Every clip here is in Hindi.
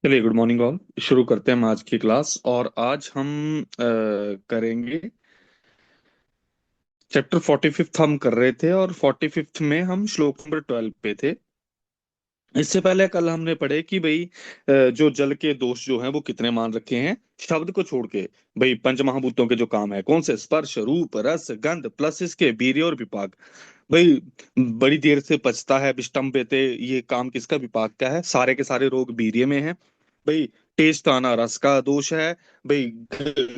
चलिए, गुड मॉर्निंग ऑल। शुरू करते हैं हम आज की क्लास। और आज हम करेंगे चैप्टर 45 हम कर रहे थे, और 45 में हम श्लोक नंबर 12 पे थे। इससे पहले कल हमने पढ़े कि भाई जो जल के दोष जो हैं वो कितने मान रखे हैं शब्द को छोड़ के। भाई पंच महाभूतों के जो काम है कौन से, स्पर्श रूप रस गंध प्लस इसके वीर्य और विपाक। भाई बड़ी देर से पचता है विष्टम्भयते, ये काम किसका, विपाक का है। सारे के सारे रोग वीर्य में हैं। भाई टेस्ट आना रस का दोष है। भाई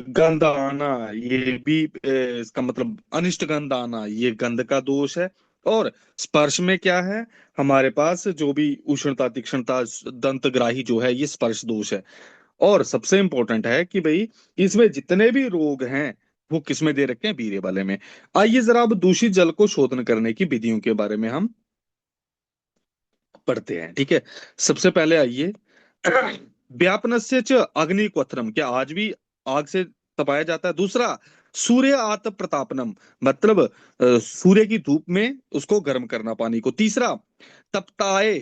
गंध आना ये भी इसका मतलब अनिष्ट गंध आना ये गंध का दोष है। और स्पर्श में क्या है, हमारे पास जो भी उष्णता तीक्ष्णता दंतग्राही जो है ये स्पर्श दोष है। और सबसे इंपॉर्टेंट है कि भाई इसमें जितने भी रोग हैं वो किसमें दे रखे हैं, वीर्य वाले में। आइए जरा अब दूषित जल को शोधन करने की विधियों के बारे में हम पढ़ते हैं, ठीक है। सबसे पहले आइए, व्यापनस्य च अग्निक्वथनम, क्या आज भी आग से तपाया जाता है। दूसरा, सूर्य आत प्रतापनम, मतलब सूर्य की धूप में उसको गर्म करना पानी को। तीसरा, तप्ताए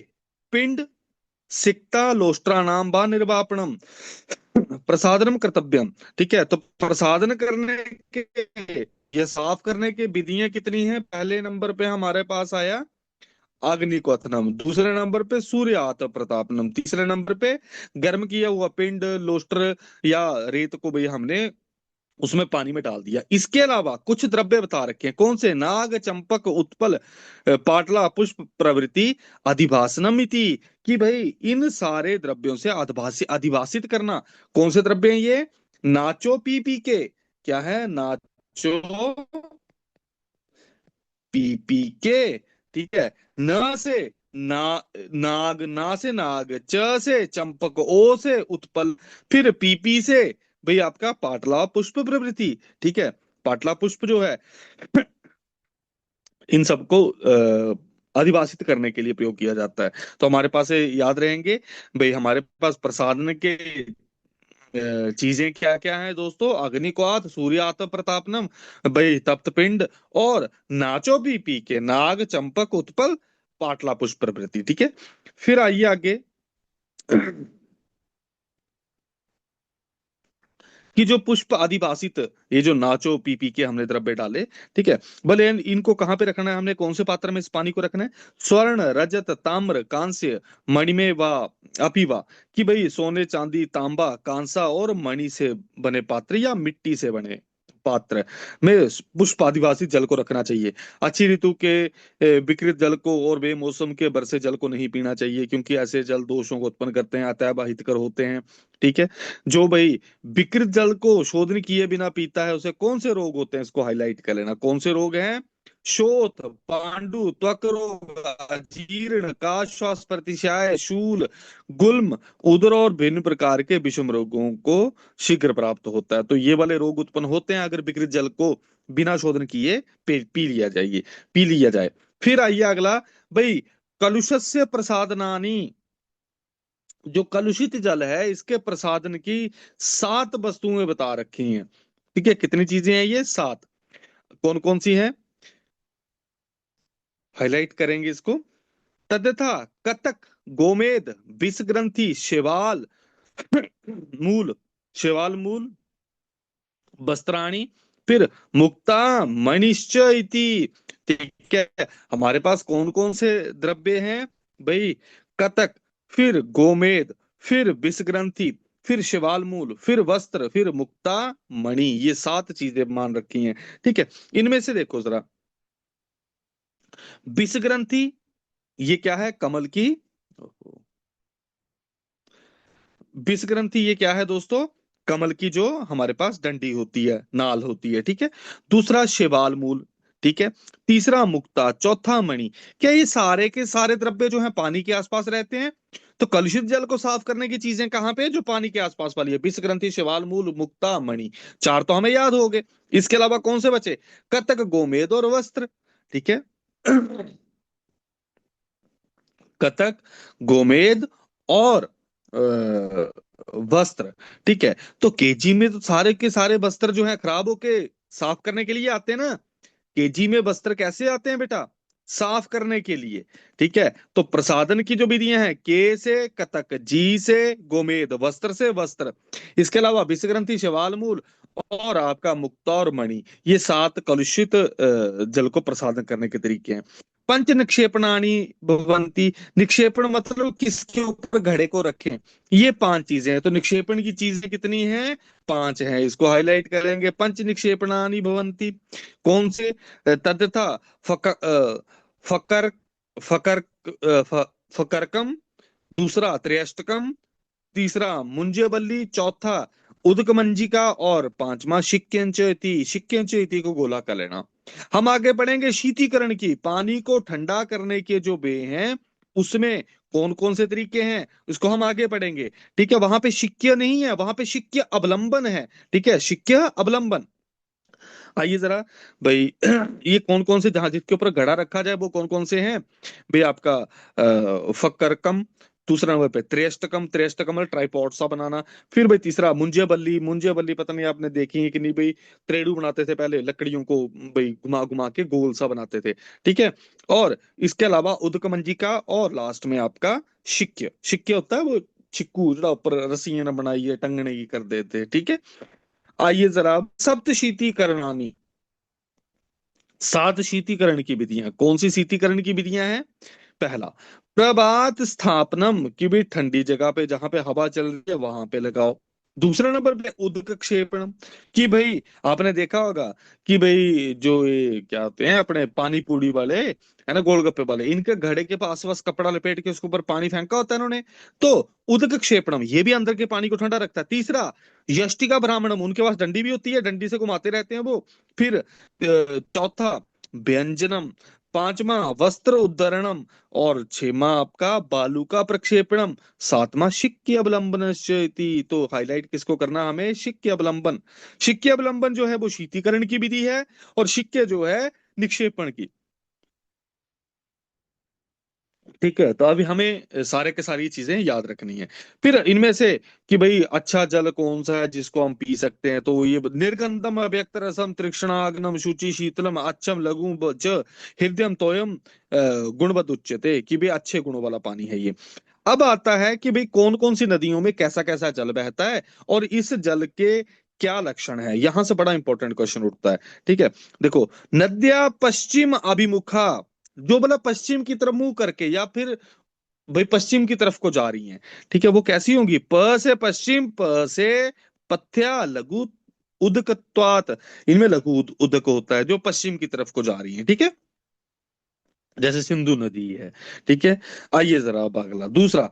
पिंड सिक्ता लोष्ट्रा नाम बा निर्वापणम प्रसादनम कर्तव्यम। ठीक है, तो प्रसादन करने के या साफ करने के विधियां कितनी हैं। पहले नंबर पे हमारे पास आया अग्निक्वथनम, दूसरे नंबर पे सूर्यात प्रतापनम, तीसरे नंबर पे गर्म किया हुआ पिंड लोस्टर या रेत को भाई हमने उसमें पानी में डाल दिया। इसके अलावा कुछ द्रव्य बता रखे हैं, कौन से, नाग चंपक उत्पल पाटला पुष्प प्रवृत्ति अधिभासनम इति, कि भाई इन सारे द्रव्यों से अधिभासित करना। कौन से द्रव्य हैं ये, नाचो पी के, क्या है, नाचो पी के, ठीक है। न से ना, नाग, ना से नाग, च से चंपक, ओ से उत्पल, फिर पीपी से भाई आपका पाटला पुष्प प्रवृत्ति, ठीक है। पाटला पुष्प जो है इन सबको अधिवासित करने के लिए प्रयोग किया जाता है। तो हमारे पास ये याद रहेंगे। भाई हमारे पास प्रसादन के चीजें क्या क्या है दोस्तों, अग्निक्वाथ, सूर्यात प्रतापनम, भाई तप्त पिंड, और नाचो भी पी के, नाग चंपक उत्पल पाटला पुष्प प्रवृत्ति, ठीक है। फिर आइए आगे, कि जो पुष्प अधिवासित, ये जो नाचो पी के हमने द्रव्य डाले, ठीक है। भले इनको कहाँ पे रखना है, हमने कौन से पात्र में इस पानी को रखना है, स्वर्ण रजत ताम्र कांस्य मणिमें व अपिवा, कि भाई सोने चांदी तांबा कांसा और मणि से बने पात्र या मिट्टी से बने पात्र में पुष्प आदिवासी जल को रखना चाहिए। अच्छी ऋतु के विकृत जल को और बेमौसम के बरसे जल को नहीं पीना चाहिए, क्योंकि ऐसे जल दोषों को उत्पन्न करते हैं, अतः अहितकर होते हैं, ठीक है। जो भाई विकृत जल को शोधन किए बिना पीता है उसे कौन से रोग होते हैं, इसको हाईलाइट कर लेना। कौन से रोग हैं, शोथ पांडु त्वक रोग अजीर्ण काश्वास प्रतिशाय शूल गुल्म उदर और भिन्न प्रकार के विषम रोगों को शीघ्र प्राप्त होता है। तो ये वाले रोग उत्पन्न होते हैं अगर विकृत जल को बिना शोधन किए पी लिया जाए। फिर आइए अगला, भाई कलुषस्य प्रसादनानि, जो कलुषित जल है इसके प्रसादन की 7 वस्तुएं बता रखी हैं, ठीक है। कितनी चीजें हैं ये, 7। कौन कौन सी हैं, हाईलाइट करेंगे इसको। तद्यथा कतक गोमेद विष ग्रंथि शैवाल मूल, शैवाल मूल वस्त्राणी, फिर मुक्ता मणिश्च इति, ठीक है। हमारे पास कौन कौन से द्रव्य हैं, भाई कतक, फिर गोमेद, फिर विष ग्रंथि, फिर शिवाल मूल, फिर वस्त्र, फिर मुक्ता मणि, ये 7 चीजें मान रखी हैं, ठीक है। इनमें से देखो जरा, विष ग्रंथि ये क्या है, कमल की, विष ग्रंथि ये क्या है दोस्तों, कमल की जो हमारे पास डंडी होती है, नाल होती है, ठीक है। दूसरा शिवाल मूल, ठीक है। तीसरा मुक्ता, चौथा मणि। क्या ये सारे के सारे द्रव्य जो हैं पानी के आसपास रहते हैं। तो कलुषित जल को साफ करने की चीजें कहाँ पे, जो पानी के आसपास वाली है, विष ग्रंथि शिवाल मूल मुक्ता मणि, 4 तो हमें याद हो गए। इसके अलावा कौन से बचे, कतक गोमेद और वस्त्र, ठीक है। कतक गोमेद और वस्त्र, ठीक है। तो केजी में तो सारे के सारे वस्त्र जो है खराब होके साफ करने के लिए आते हैं ना। केजी में वस्त्र कैसे आते हैं बेटा, साफ करने के लिए। ठीक है, तो प्रसादन की जो विधियां हैं, के से कतक, जी से गोमेद, वस्त्र से वस्त्र, इसके अलावा विषग्रंथि से वालमूल, और आपका मुक्ता और मणि, ये 7 कलुषित जल को प्रसादन करने के तरीके हैं। पंच निक्षेपणानि भवंती, निक्षेपण मतलब किसके ऊपर घड़े को रखें, ये 5 चीजें हैं। तो निक्षेपण की चीजें कितनी हैं? 5 हैं, इसको हाईलाइट करेंगे। पंच निक्षेपणानि भवंती, कौन से? तद्यथा फक फकर फकर फकरकम, दूसरा त्र्यष्टकम, तीसरा मुंजेबल्ली, चौथा उदकमंजिका, और पांचवा शिक्यंचयति। शिक्यंचयति को गोला कर लेना। हम आगे बढ़ेंगे शीतीकरण की, पानी को ठंडा करने के जो वे हैं उसमें कौन कौन से तरीके हैं, इसको हम आगे पढ़ेंगे। ठीक है, वहां पे शिक्य नहीं है, वहां पे शिक्य अवलंबन है। ठीक है, शिक्य अवलंबन। आइए जरा भाई, ये कौन कौन से, जहां जिसके ऊपर घड़ा रखा जाए वो कौन कौन से हैं भाई? आपका फक्करकम, दूसरा नंबर पे त्रेष्टकम, त्रेष्टकम मतलब ट्राइपॉड सा बनाना। फिर भाई तीसरा मुंजे बल्ली, मुंजे बल्ली पता नहीं आपने देखी है कि नहीं भाई, त्रेडू बनाते थे पहले लकड़ियों को, भाई घुमा घुमा के गोल सा बनाते थे। ठीक है, और इसके अलावा उदकमंजिका, और लास्ट में आपका शिक्य। शिक्य होता है वो चिक्कू जो ऊपर रस्सियां ना बनाई है टंगने की कर देते। ठीक है, आइए जरा सप्तशीतीकरणानी, 7 शीतीकरण की विधियां, कौन सी शीतीकरण की विधियां हैं? पहला, प्रभात स्थापनम, कि भाई ठंडी जगह पे जहां पे हवा चल रही है वहां पे लगाओ। दूसरा नंबर पे उदक क्षेपणम, कि भाई आपने देखा होगा कि भाई जो ये क्या होते हैं अपने पानी पूरी वाले है ना, गोलगप्पे वाले, इनके घड़े के पास बस कपड़ा लपेट के उसके ऊपर पानी फेंका होता है इन्होंने। तो उदक क्षेपणम, ये भी अंदर के पानी को ठंडा रखता है। तीसरा, यष्टिका ब्राह्मणम, उनके पास डंडी भी होती है, डंडी से घुमाते रहते हैं वो। फिर चौथा व्यंजनम, पांचवा वस्त्र उद्धरणम, और छठवां आपका बालू का प्रक्षेपणम, सातवां शिक्य अवलंबन। तो हाईलाइट किसको करना हमें? शिक्य अवलंबन। शिक्य अवलंबन जो है वो शीतीकरण की विधि है, और शिक्य जो है निक्षेपण की। ठीक है, तो अभी हमें सारे के सारी चीजें याद रखनी है। फिर इनमें से कि भाई अच्छा जल कौन सा है जिसको हम पी सकते हैं, तो ये निर्गंधम अव्यक्त रसम तृष्णाग्नम शुचि शीतलम अच्छम लघु च हृदयम तोयम गुणवद उच्यते, कि भाई अच्छे गुणों वाला पानी है ये। अब आता है कि भाई कौन कौन सी नदियों में कैसा कैसा जल बहता है, और इस जल के क्या लक्षण है, यहां से बड़ा इंपॉर्टेंट क्वेश्चन उठता है। ठीक है, देखो, नद्या पश्चिम अभिमुखा, जो मतलब पश्चिम की तरफ मुंह करके या फिर भाई पश्चिम की तरफ को जा रही हैं, ठीक है, वो कैसी होंगी? प से पश्चिम, प से पथ्या लघु उदकत्वात, इनमें लघु उदक होता है जो पश्चिम की तरफ को जा रही है। ठीक है, जैसे सिंधु नदी है। ठीक है, आइए जरा अब अगला, दूसरा,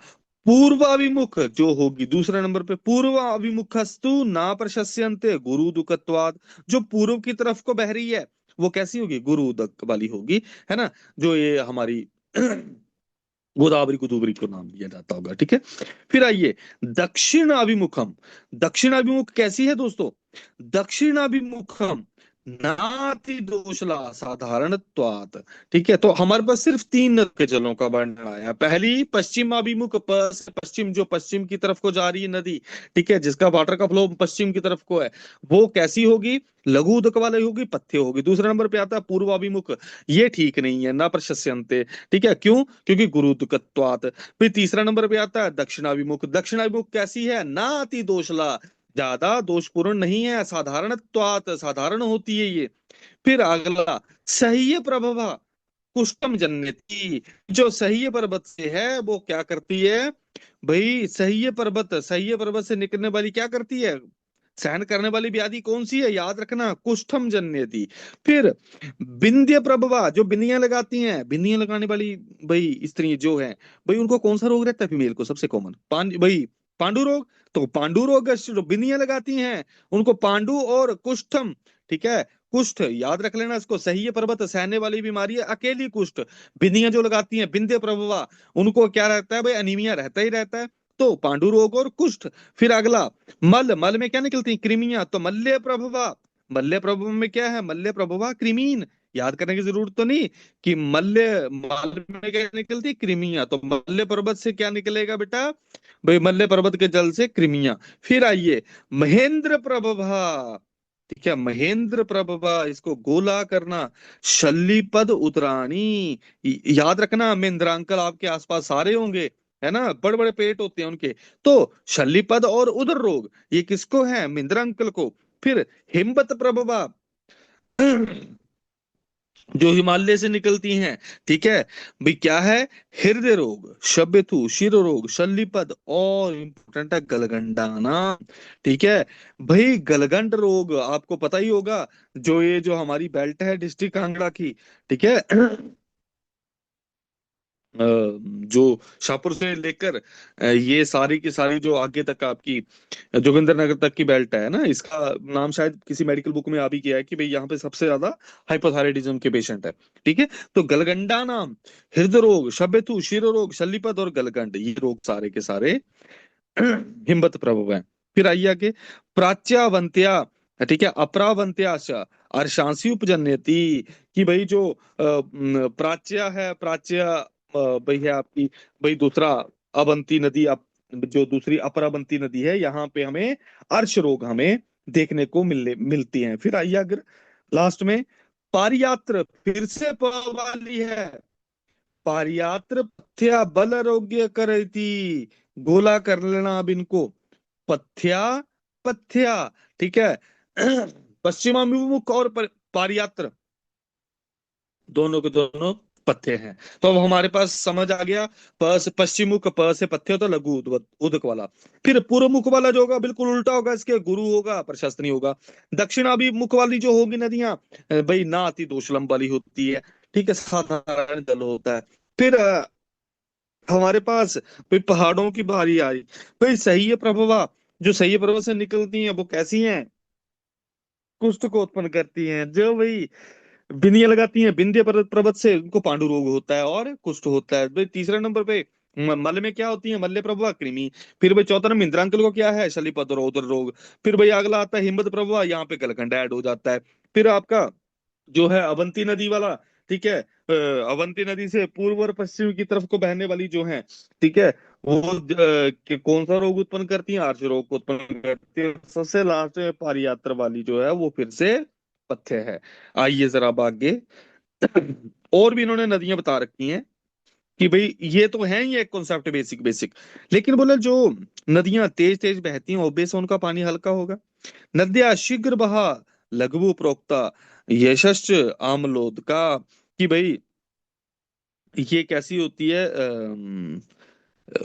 पूर्वाभिमुख जो होगी, दूसरे नंबर पे पूर्वाभिमुखस्तु ना प्रशस्यन्ते गुरु दुखत्वाद, जो पूर्व की तरफ को बह रही है वो कैसी होगी? गुरु उदक वाली होगी, है ना, जो ये हमारी गोदावरी कुदूबरी को नाम दिया जाता होगा। ठीक है, फिर आइए दक्षिण अभिमुखम, दक्षिण अभिमुख कैसी है दोस्तों? दक्षिण अभिमुखम नाति दोषला साधारणत्वात्। ठीक है, तो हमारे पास सिर्फ 3 नद के जलों का वर्णन आया। पहली पश्चिमाभिमुख, पश्चिम, जो पश्चिम की तरफ को जा रही है नदी, ठीक है, जिसका वाटर का फ्लो पश्चिम की तरफ को है, वो कैसी होगी? लघु उदक वाली होगी, पथ्य होगी। दूसरे नंबर पे आता है पूर्वाभिमुख, ये ठीक नहीं है, ना प्रशस्यन्ते। ठीक है, क्यों? क्योंकि गुरु दुकत्वात। फिर तीसरा नंबर पे आता है दक्षिणाभिमुख, दक्षिणाभिमुख कैसी है? ना अति दोषला, ज्यादा दोषपूर्ण नहीं है, साधारणत्वात, साधारण होती है ये। फिर अगला सह्य प्रभवा कुष्ठम जन्यति, जो सह्य पर्वत से है वो क्या करती है भाई? सह्य पर्वत से निकलने वाली क्या करती है? सहन करने वाली व्याधि कौन सी है? याद रखना, कुष्ठम जन्यति। फिर बिंध्य प्रभवा, जो बिंदियां लगाती हैं, बिंदियां लगाने वाली भाई स्त्री जो है, भाई उनको कौन सा रोग रहता है फीमेल को? सबसे कॉमन भाई पांडु रोग। तो पांडु रोग जो बिंदियां लगाती हैं उनको पांडु और कुष्ठम। ठीक है, कुष्ठ याद रख लेना इसको, सह्य पर्वत सहने वाली बीमारी है अकेली कुष्ठ। बिंदियां जो लगाती हैं बिंध्य प्रभवा, उनको क्या रहता है भाई? अनीमिया रहता ही रहता है। तो पांडु रोग और कुष्ठ। फिर अगला मल, मल में क्या निकलती है? कृमियां, तो मल्य प्रभवा, मल्य प्रभव में क्या है? मल्य प्रभवा कृमीन। याद करने की जरूरत तो नहीं कि मल्य मल में क्या निकलती? कृमियां। तो मल्य पर्वत से क्या निकलेगा बेटा भाई? मल्य पर्वत के जल से कृमियां। फिर आइए महेंद्र प्रभवा, ठीक है, महेंद्र प्रभवा, इसको गोला करना, शल्लीपद उतराणी। याद रखना, महेंद्र अंकल आपके आसपास सारे होंगे, है ना, बड़े बड़े पेट होते हैं उनके। तो शल्लीपद और उदर रोग, ये किसको है? महेंद्र अंकल को। फिर हिम्मत प्रभवा, जो हिमालय से निकलती हैं, ठीक है भाई, क्या है? हृदय रोग, शब्यथु, शिर रोग, शल्लीपद, और इम्पोर्टेंट है गलगंडाना। ठीक है भाई, गलगंड रोग आपको पता ही होगा, जो ये जो हमारी बेल्ट है डिस्ट्रिक्ट कांगड़ा की, ठीक है, जो शाहपुर से लेकर ये सारी की सारी जो आगे तक आपकी जोगिंदर नगर तक की बेल्ट है ना, इसका नाम शायद किसी मेडिकल बुक में आ भी गया है कि भाई यहाँ पे सबसे ज्यादा हाइपोथायराइडिज्म के पेशेंट है। ठीक है, तो गलगंडा नाम, हृदय रोग, शब्यथु, शिरो रोग, शल्लीपद और गलगंड, ये रोग सारे के सारे हिम्मत प्रभव है। फिर आइए आगे, प्राच्यावंत्या, ठीक है, अपरावंत्याश अर्शांसी उपजन्यति, कि भाई जो प्राच्या है, प्राच्या भाई है आपकी, भाई दूसरा अवंती नदी, आप जो दूसरी अपरावंती नदी है, यहाँ पे हमें अर्श रोग हमें देखने को मिलती हैं। फिर आइए अगर लास्ट में, पारियात्र, फिर से प वाली है, पारियात्र पथ्या बल आरोग्य करती, गोला कर लेना अब इनको, पथ्या, पथ्या, ठीक है, पश्चिमाभिमुख और पारियात्र, दोनों के दोनों पथ्य हैं। तो अब हमारे पास समझ आ गया, प से पश्चिम मुख, प से पथ्य होता लघु उदक वाला। फिर पूर्व मुख वाला जो होगा बिल्कुल उल्टा होगा, इसके गुरु होगा, प्रशस्त नहीं होगा। दक्षिणाभिमुख वाली जो होगी नदियां, भाई ना अति दोषलम वाली होती है, ठीक है, साधारण जल होता है। फिर हमारे पास भाई पहाड़ों की बारी आई, भाई सही है प्रभवा, जो सही पर्वत से निकलती हैं वो कैसी हैं? कुष्ठ को उत्पन्न करती हैं। जो भाई बिंदियां लगाती हैं, विंध्य पर्वत पर्वत से, उनको पांडु रोग होता है और कुष्ठ होता है। भाई तीसरे नंबर पे मल्ल में क्या होती है? मल्ल प्रभवा, कृमि। फिर भाई चौथा नंबर इंद्रांकल को क्या है? शलीपद और उदर रोग। फिर भाई अगला आता है हिम्मत प्रभवा, यहाँ पे गलगंड ऐड हो जाता है। फिर आपका जो है अवंती नदी वाला, ठीक है, अवंती नदी से पूर्व और पश्चिम की तरफ को बहने वाली जो है, ठीक है, वो कौन सा रोग उत्पन्न करती है? आर्च रोग को उत्पन्न करती है। सबसे लास्ट में पारियात्र वाली जो है वो फिर से पथ्य है। आइए जरा अब आगे, और भी इन्होंने नदियां बता रखी हैं कि भाई ये तो है ही एक कॉन्सेप्ट, बेसिक बेसिक, लेकिन बोले जो नदियां तेज तेज बहती हैं ऑब्वियस उनका पानी हल्का होगा। नद्या शीघ्र बहा, लघु प्रोक्ता, यशश्च आमलोदका, कि भाई ये कैसी होती है?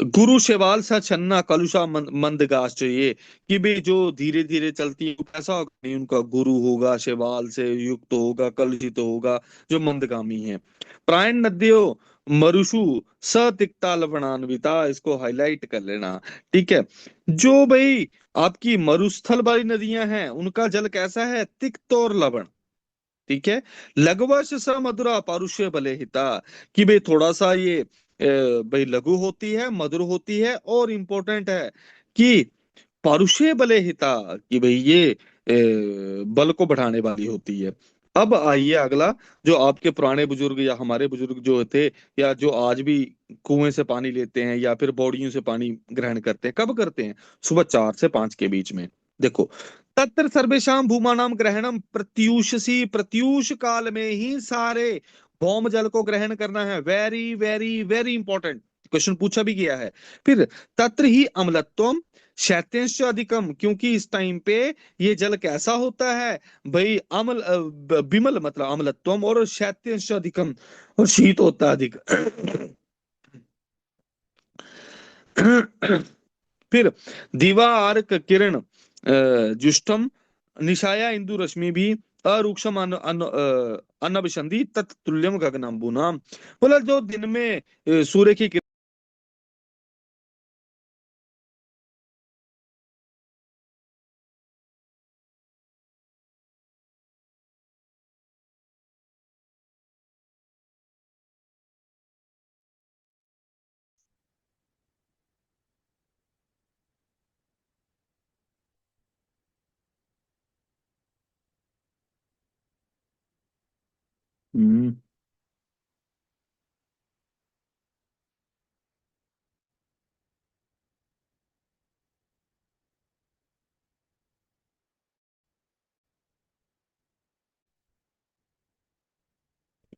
गुरु शेवाल सा छन्ना कलुषा मंदगाश्च, ये कि भाई जो धीरे धीरे चलती है कैसा होगा? नहीं, उनका गुरु होगा, शेवाल से युक्त होगा, कलुषित होगा, जो मंदगामी है। प्रायण नद्यो मरुषु सतिक्ता लवणान्विता, इसको हाईलाइट कर लेना। ठीक है, जो भाई आपकी मरुस्थल वाली नदियां हैं उनका जल कैसा है? तिक्त और लवण। ठीक है, लघुवश स मधुरा पारुष्य भले हिता, कि भाई थोड़ा सा ये भाई लघु होती है, मधुर होती है, और इम्पोर्टेंट है कि पारुष्य बले हिता, कि भाई ये बल को बढ़ाने वाली होती है। अब आइए अगला, जो आपके पुराने बुजुर्ग या हमारे बुजुर्ग जो थे, या जो आज भी कुएं से पानी लेते हैं या फिर बौड़ियों से पानी ग्रहण करते हैं, कब करते हैं? सुबह 4 से 5 के बीच में। देखो, तत्र सर्वेशम भूमानाम ग्रहणम प्रत्यूषसी, प्रत्यूष काल में ही सारे भौम जल को ग्रहण करना है। Very very very important question पूछा भी गया है। फिर तत्र ही अम्लत्वम शैत्यंश अधिकम, क्योंकि इस टाइम पे ये जल कैसा होता है? भाई अम्ल, विमल मतलब अम्लत्वम, और शैत्यंश अधिकम, और शीत होता है अधिक। फिर दीवा आर्क किरण जुष्टम निशाया इंदु रश्मि भी अरूक्षम अनभिसंधि तत्तुल्यम गगनम्बुना, बोला जो दिन में सूर्य की किरण,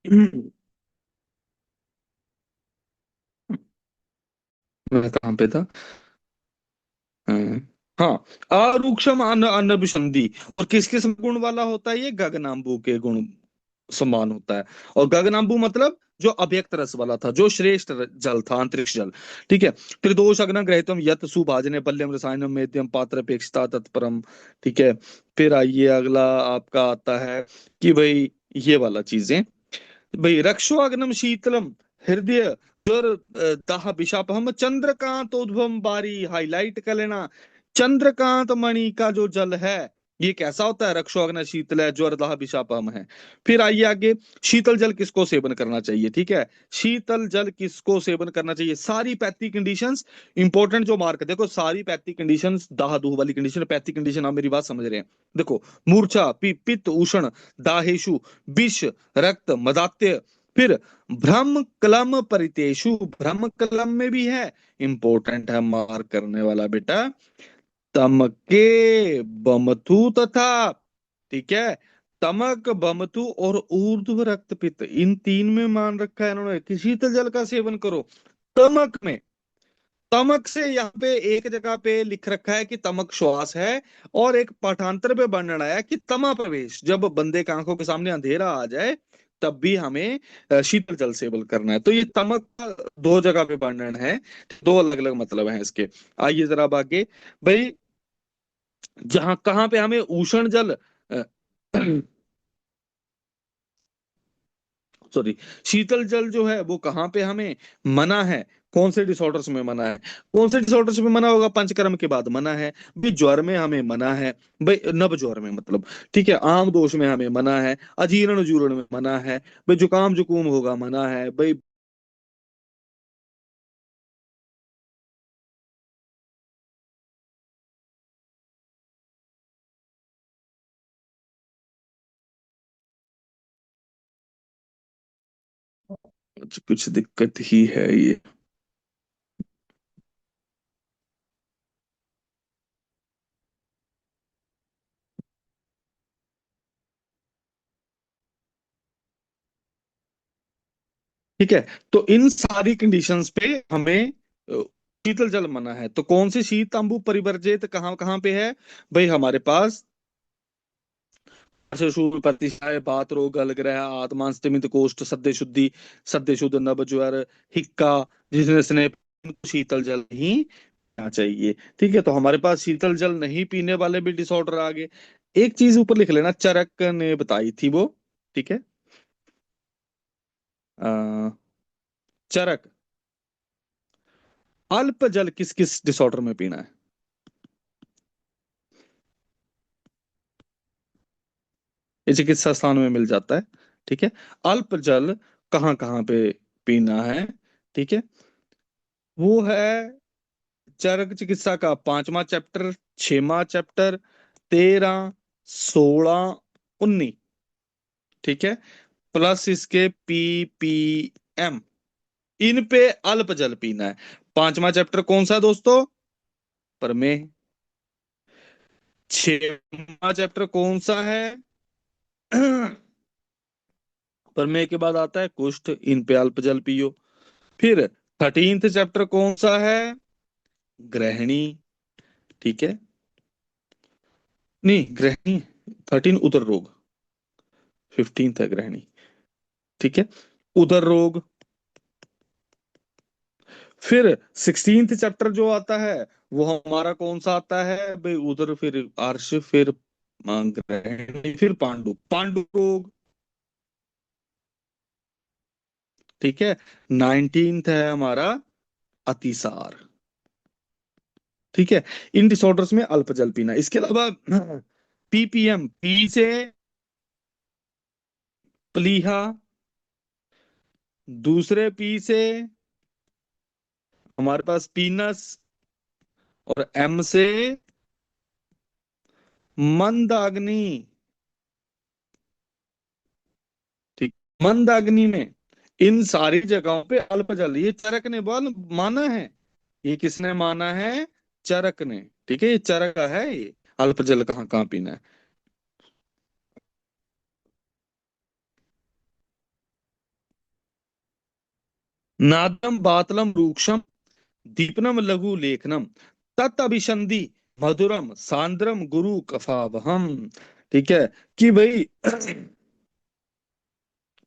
मैं कहाँ पे था? हाँ हाँ, अरूक्षम अनभिसंधि। और किस किस गुण वाला होता है? ये गगनाम्बु के गुण समान होता है। और गगनाम्बु मतलब जो अव्यक्त रस वाला था, जो श्रेष्ठ जल था, अंतरिक्ष जल। ठीक है। त्रिदोष अग्न ग्रहितम यत सुभाजने बल्यम रसायनम मेद्यम पात्र अपेक्षता तत्परम। ठीक है। फिर आइए अगला आपका आता है कि भाई ये वाला चीजें, भाई रक्षो अग्नम शीतलम हृदय ज्वर दाह विषापहम चंद्रकांतोद्भवम बारी हाईलाइट कर लेना। चंद्रकांत मणि का जो जल है, ये कैसा होता है? रक्षो अग्न शीतल है, ज्वर दाह विषापहम है। फिर आइए आगे, शीतल जल किसको सेवन करना चाहिए? ठीक है। शीतल जल किसको सेवन करना चाहिए? सारी पैथी कंडीशंस इंपॉर्टेंट जो मार्क, देखो सारी पैथी कंडीशंस, दाह दूह वाली कंडीशन, पैथी कंडीशन, आप मेरी बात समझ रहे हैं? देखो, मूर्छा, पित्त, उष्ण, दाहेशु, विष, रक्त, मदात्य। फिर भ्रम कलम परितेषु, भ्रम कलम में भी है, इंपॉर्टेंट है मार्क करने वाला बेटा, तमके बमतु तथा। ठीक है। तमक, बमतु और ऊर्ध्व रक्तपित्त, इन तीन में मान रखा है इन्होंने कि शीतल जल का सेवन करो। तमक में, तमक से यहाँ पे एक जगह पे लिख रखा है कि तमक श्वास है, और एक पाठांतर पे वर्णन आया कि तमा प्रवेश, जब बंदे की आंखों के सामने अंधेरा आ जाए तब भी हमें शीतल जल सेवन करना है। तो ये तमक का दो जगह पे वर्णन है, दो अलग अलग मतलब हैं इसके। आइए जरा अब आगे, भाई जहां कहाँ पे हमें उष्ण जल, सॉरी, शीतल जल जो है वो कहाँ पे हमें मना है? कौन से डिसऑर्डर्स में मना है? कौन से डिसऑर्डर्स में मना होगा? पंचकर्म के बाद मना है भाई। ज्वर में हमें मना है भाई, नव ज्वर में मतलब। ठीक है। आम दोष में हमें मना है, अजीर्ण जूर्ण में मना है भाई, जुकाम जुकूम होगा मना है भाई। कुछ दिक्कत ही है ये। ठीक है। तो इन सारी कंडीशंस पे हमें शीतल जल मना है। तो कौन सी शीत अम्बु परिवर्जित कहाँ कहाँ पे है? भाई हमारे पास शूल प्रतिशाय बात रोग गलग्रह आत्मान स्तिमित कोष्ठ सद्य शुद्धि, सद्य शुद्ध नभ ज्वर हिक्का, जिसने स्नेह, शीतल जल ही पीना चाहिए। ठीक है। तो हमारे पास शीतल जल नहीं पीने वाले भी डिसऑर्डर आ गए। एक चीज ऊपर लिख लेना, चरक ने बताई थी वो। ठीक है। अ, चरक, अल्प जल किस किस डिसऑर्डर में पीना है? ये चिकित्सा स्थान में मिल जाता है। ठीक है। अल्प जल कहाँ कहाँ पे पीना है? ठीक है। वो है चरक चिकित्सा का 5वां चैप्टर, 6वां चैप्टर, 13, 16, 19। ठीक है। प्लस इसके PPM, इन पे अल्प जल पीना है। 5वां चैप्टर कौन सा है दोस्तों? प्रमेय। 6वां चैप्टर कौन सा है? प्रमेय के बाद आता है कुष्ठ, इन पे अल्प जल पियो। फिर 13th चैप्टर कौन सा है? ग्रहणी। ठीक है। नहीं, ग्रहणी 13 उदर रोग, 15th है ग्रहणी। ठीक है। उदर रोग। फिर 16th चैप्टर जो आता है वो हमारा कौन सा आता है भाई? उधर फिर अर्श, फिर ग्रहणी, फिर पांडु, पांडु रोग। ठीक है। 19th है हमारा अतिसार। ठीक है। इन डिसऑर्डर्स में अल्प जल पीना। इसके अलावा PPM, पी से प्लीहा, दूसरे पी से हमारे पास पीनस, और M से मंदाग्नि। ठीक। मंदाग्नि में इन सारी जगहों पे अल्प जल, ये चरक ने बोल माना है। ये किसने माना है? चरक ने। ठीक है। ये चरक का है ये, अल्प जल कहाँ कहाँ पीना है। नादम बातलम रूक्षम दीपनम लघु लेखनम तत् अभिसंधि मधुरम सांद्रम गुरु कफावहम। ठीक है, कि भाई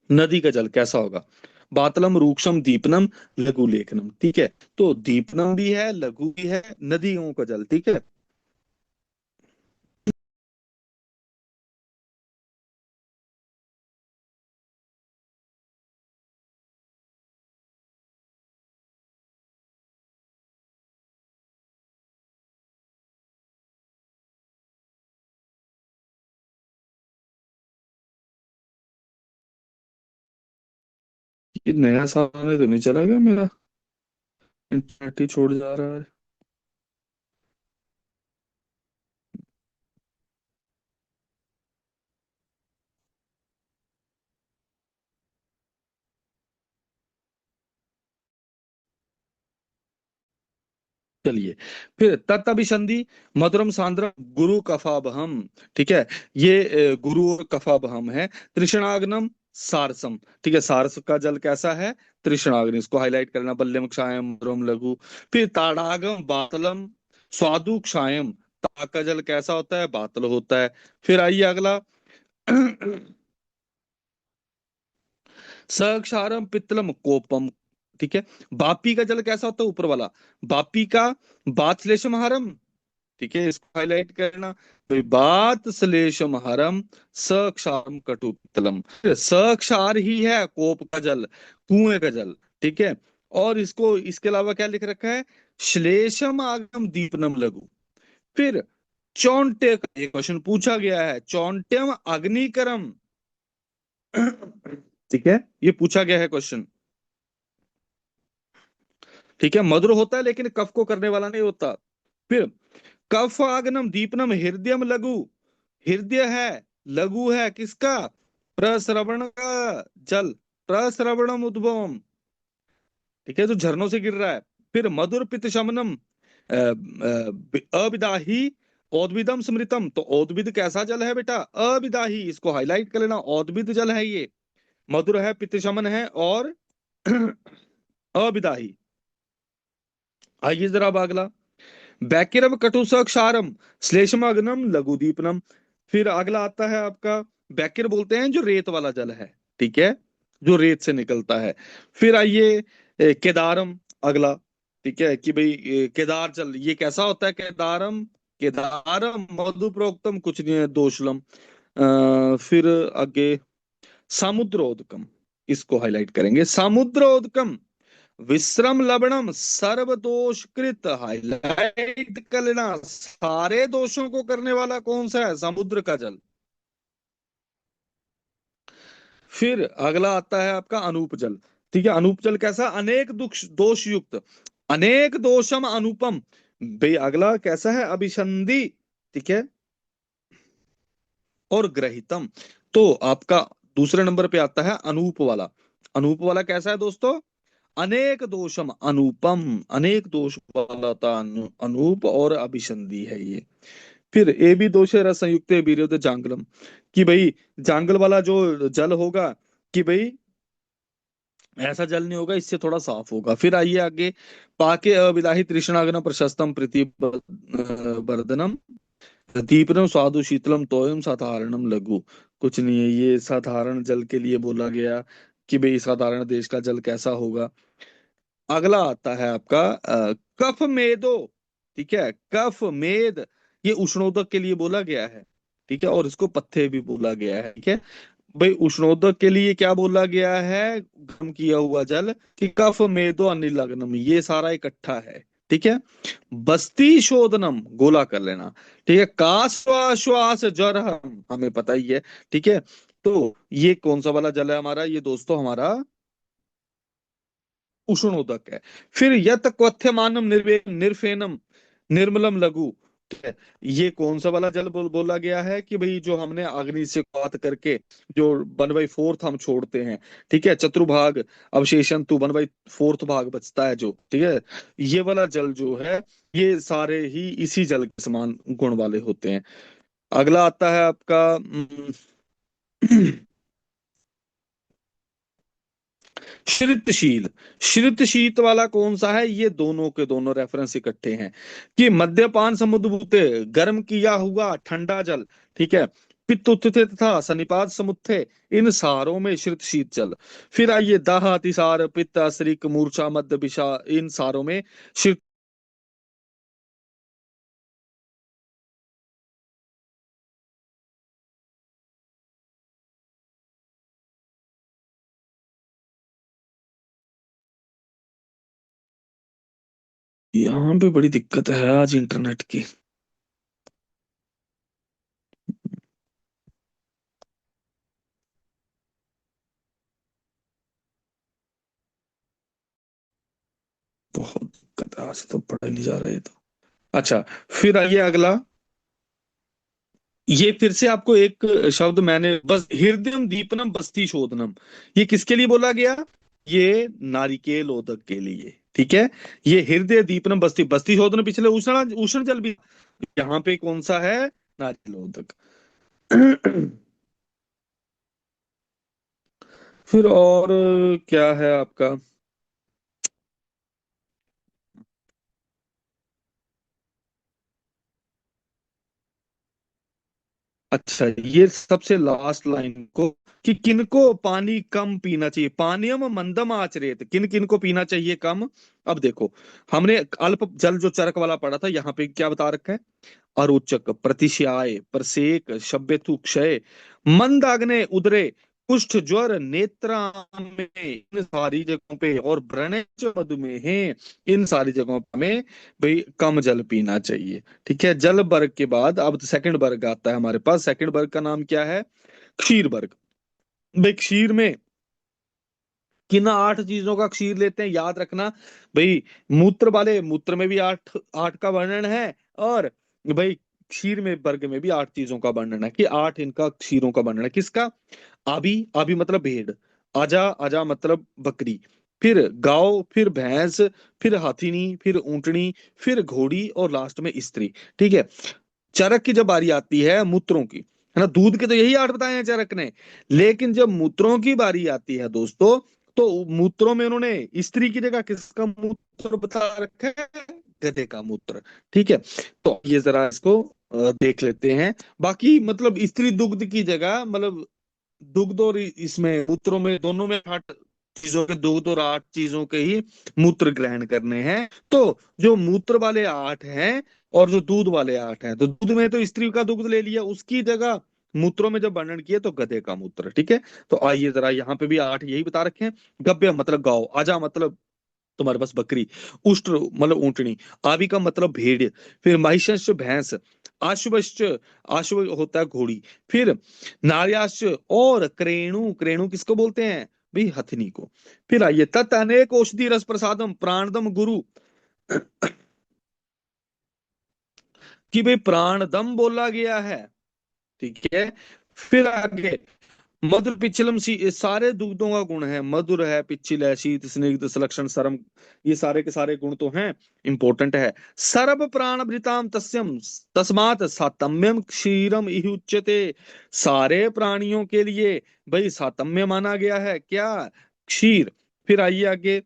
नदी का जल कैसा होगा। बातलम रूक्षम दीपनम लघु लेखनम, ठीक है। तो दीपनम भी है, लघु भी है, नदियों का जल, ठीक है। ये नया साल तो नहीं चला गया मेरा, इंटरनेट ही छोड़ जा रहा है। चलिए, फिर तत्अभिसंधि मधुरम सांद्रम गुरु कफाबहम, ठीक है। ये गुरु और कफाबहम है। तृष्णाग्नम सारसम, ठीक है। सारस का जल कैसा है, तृष्णाग्नि, इसको हाईलाइट करना। बल्यम क्षायम मधुरम लघु। फिर ताड़ागम बातलम स्वादु क्षायम, ता का जल कैसा होता है, बातल होता है। फिर आइए अगला सक्षारम पित्तलम कोपम, ठीक है। बापी का जल कैसा होता है, ऊपर वाला। बापी का बात श्लेषम हरम, ठीक है, इसको हाईलाइट करना। तो बात श्लेषम हरम सक्षारम कटुतलम, सक्षार ही है कोप का जल, कुएं का जल, ठीक है। और इसको इसके अलावा क्या लिख रखा है, श्लेषम आगम दीपनम लघु। फिर चौंटे का ये क्वेश्चन पूछा गया है, चौंट्यम अग्निकरम, ठीक है, ये पूछा गया है क्वेश्चन। ठीक है, मधुर होता है लेकिन कफ को करने वाला नहीं होता। फिर कफ आग्नम दीपनम हृदयम लघु, हृदय है, लघु है किसका, प्रश्रवण का जल, प्रश्रवणम उद्भवम, ठीक है, जो झरनों से गिर रहा है। फिर मधुर पित्त शमनम अविदाही औद्भिदम स्मृतम, तो औद्भिद कैसा जल है बेटा, अविदाही, इसको हाईलाइट कर लेना, औद्भिद जल है ये, मधुर है, पित्त शमन है, और अविदाही। आइए जरा अब अगला, बैकिरम कटुसक क्षारम श्लेषमग्नम लघुदीपनम। फिर अगला आता है आपका, बैकिर बोलते हैं जो रेत वाला जल है, ठीक है, जो रेत से निकलता है। फिर आइए केदारम, अगला, ठीक है, कि भाई केदार जल ये कैसा होता है, केदारम, केदारम मधु प्रोक्तम कुछ नहीं है दोषलम। फिर आगे समुद्रोदकम, इसको हाईलाइट करेंगे, समुद्रोदकम विश्रम लवणम सर्व दोष कृत, हाईलाइट कर लेना, सारे दोषों को करने वाला कौन सा है, समुद्र का जल। फिर अगला आता है आपका अनूप जल, ठीक है। अनूप जल कैसा, अनेक दुख दोष युक्त, अनेक दोषम अनुपम। भाई अगला कैसा है, अभिसंधि, ठीक है, और ग्रहितम। तो आपका दूसरे नंबर पे आता है अनूप वाला। अनूप वाला कैसा है दोस्तों, अनेक दोषम अनुपम, अनेक दोष वाला था अनूप, और अभिसंधि है ये। फिर ए भी दोष है रस संयुक्त वीर्योदय जांगलम, कि भाई जांगल वाला जो जल होगा, कि भाई ऐसा जल नहीं होगा, इससे थोड़ा साफ होगा। फिर आइए आगे, पाके अविदाही तृष्णाग्न प्रशस्तम प्रीति वर्धनम दीपनम स्वादु शीतलम तोयम साधारणम लघु। कुछ नहीं है, ये साधारण जल के लिए बोला गया, कि भाई साधारण देश का जल कैसा होगा। अगला आता है आपका कफ मेदो, ठीक है, कफ मेद, ये उष्णोदक के लिए बोला गया है, ठीक है, और इसको पथ्य भी बोला गया है, ठीक है। भाई उष्णोदक के लिए क्या बोला गया है, गर्म किया हुआ जल, कि कफ मेदो अनिलग्नम, ये सारा इकट्ठा है, ठीक है। बस्ती शोधनम, गोला कर लेना, ठीक है। काश्वाश्वास ज्वर हम हमें पता ही है, ठीक है। तो ये कौन सा वाला जल है हमारा, ये दोस्तों हमारा उष्णोदक है। फिर यत क्वथ्यमानम निर्फेनम निर्मलम लघु, ठीक है, ये कौन सा वाला जल बोला गया है, कि भाई जो हमने अग्नि से बात करके जो 1/4 हम छोड़ते हैं, ठीक है, चतुर्भाग अवशेषण तू 1/4 भाग बचता है जो, ठीक है, ये वाला जल जो है, ये सारे ही इसी जल के समान गुण वाले होते हैं। अगला आता है आपका श्रितशील, श्रितशीत वाला कौन सा है? ये दोनों के दोनों रेफरेंस इकट्ठे हैं कि मद्यपान समुद्भूते, गर्म किया हुआ ठंडा जल, ठीक है, पित्त उत्थे तथा सनिपात समुत्थे, इन सारों में श्रित शीत जल। फिर आइए दाह अतिसार पित्त असिरिक मूर्छा मद्य विषा, इन सारों में श्रित। यहाँ पे बड़ी दिक्कत है आज इंटरनेट की। बहुत दिक्कत है आज, तो पढ़ा नहीं जा रहा है तो। अच्छा, फिर आइए अगला। ये फिर से आपको एक शब्द मैंने बस, हृदयम दीपनम बस्ती शोधनम, ये किसके लिए बोला गया? ये नारिकेलोदक के लिए, ठीक है। ये हृदय दीपनम बस्ती, बस्ती शोधन पिछले उष्ण उष्ण जल भी, यहाँ पे कौन सा है? नारिकेलोदक। फिर और क्या है आपका? अच्छा, ये सबसे लास्ट लाइन को, कि किनको पानी कम पीना चाहिए, पानीयम मंदम आचरेत, किन किन को पीना चाहिए कम। अब देखो, हमने अल्प जल जो चरक वाला पढ़ा था, यहाँ पे क्या बता रखा है? अरोचक, प्रतिश्याय, प्रसेक, शब्यतु क्षय, मंदाग्ने उदरे, कुष्ठ ज्वर नेत्रा में, इन सारी जगहों पे, और व्रणेच मधुमेह, इन सारी जगहों में भाई कम जल पीना चाहिए। ठीक है, जल वर्ग के बाद अब सेकंड वर्ग आता है हमारे पास। सेकंड वर्ग का नाम क्या है? क्षीर वर्ग। भाई क्षीर में किन 8 चीजों का क्षीर लेते हैं, याद रखना भाई। मूत्र वाले, मूत्र में भी आठ, आठ का वर्णन है। और भाई क्षीर में, वर्ग में भी 8 चीजों का वर्णन है, कि 8 इनका क्षीरों का वर्णन है। किसका? आबी, आबी मतलब भेड़। आजा, आजा मतलब बकरी। फिर गाय, फिर भैंस, फिर हाथीनी, फिर ऊंटनी, फिर घोड़ी, और लास्ट में स्त्री। ठीक है। चरक की जब बारी आती है मूत्रों की, है ना, दूध के तो यही 8 बताए हैं चरक ने, लेकिन जब मूत्रों की बारी आती है दोस्तों, तो मूत्रों में उन्होंने स्त्री की जगह किसका मूत्र बता रखा है? गधे का मूत्र। ठीक है। तो ये जरा इसको देख लेते हैं। बाकी मतलब स्त्री दुग्ध की जगह, मतलब दुग्ध और इसमें मूत्रों में, दोनों में 8 चीजों के, दुग्ध और 8 चीजों के ही मूत्र ग्रहण करने हैं। तो जो मूत्र वाले 8 हैं, और जो दूध वाले 8 हैं, तो दूध में तो स्त्री का दुग्ध ले लिया, उसकी जगह मूत्रों में जब वर्णन किया तो गधे का मूत्र। ठीक है। तो आइए जरा, यहाँ पे भी 8 यही बता रखे हैं। गव्य मतलब गाओ, आजा मतलब तुम्हारे पास बकरी, उष्ट्र मतलब ऊंटनी, आविका मतलब भेड़, फिर महिषश्च भैंस, आश्वश्च, आश्व होता है घोड़ी, फिर नार्याश्च, और क्रेणु, क्रेणु किसको बोलते हैं? भाई हथनी को। फिर आइए, तत् अनेक औषधि रस प्रसादम प्राणदम गुरु, कि भाई प्राणदम बोला गया है। ठीक है। फिर आगे, मधुर पिच्छलम सी, सारे दुग्धों का गुण है, मधुर है, पिच्छल है, शीत स्निग्ध सलक्षण सरम, ये सारे के सारे गुण तो हैं, इंपॉर्टेंट है। सर्व प्राणभृताम तस्यम, तस्मात् सातम्यम क्षीरम इहि उच्यते, सारे प्राणियों के लिए भाई सातम्य माना गया है क्या? क्षीर। फिर आइए आगे,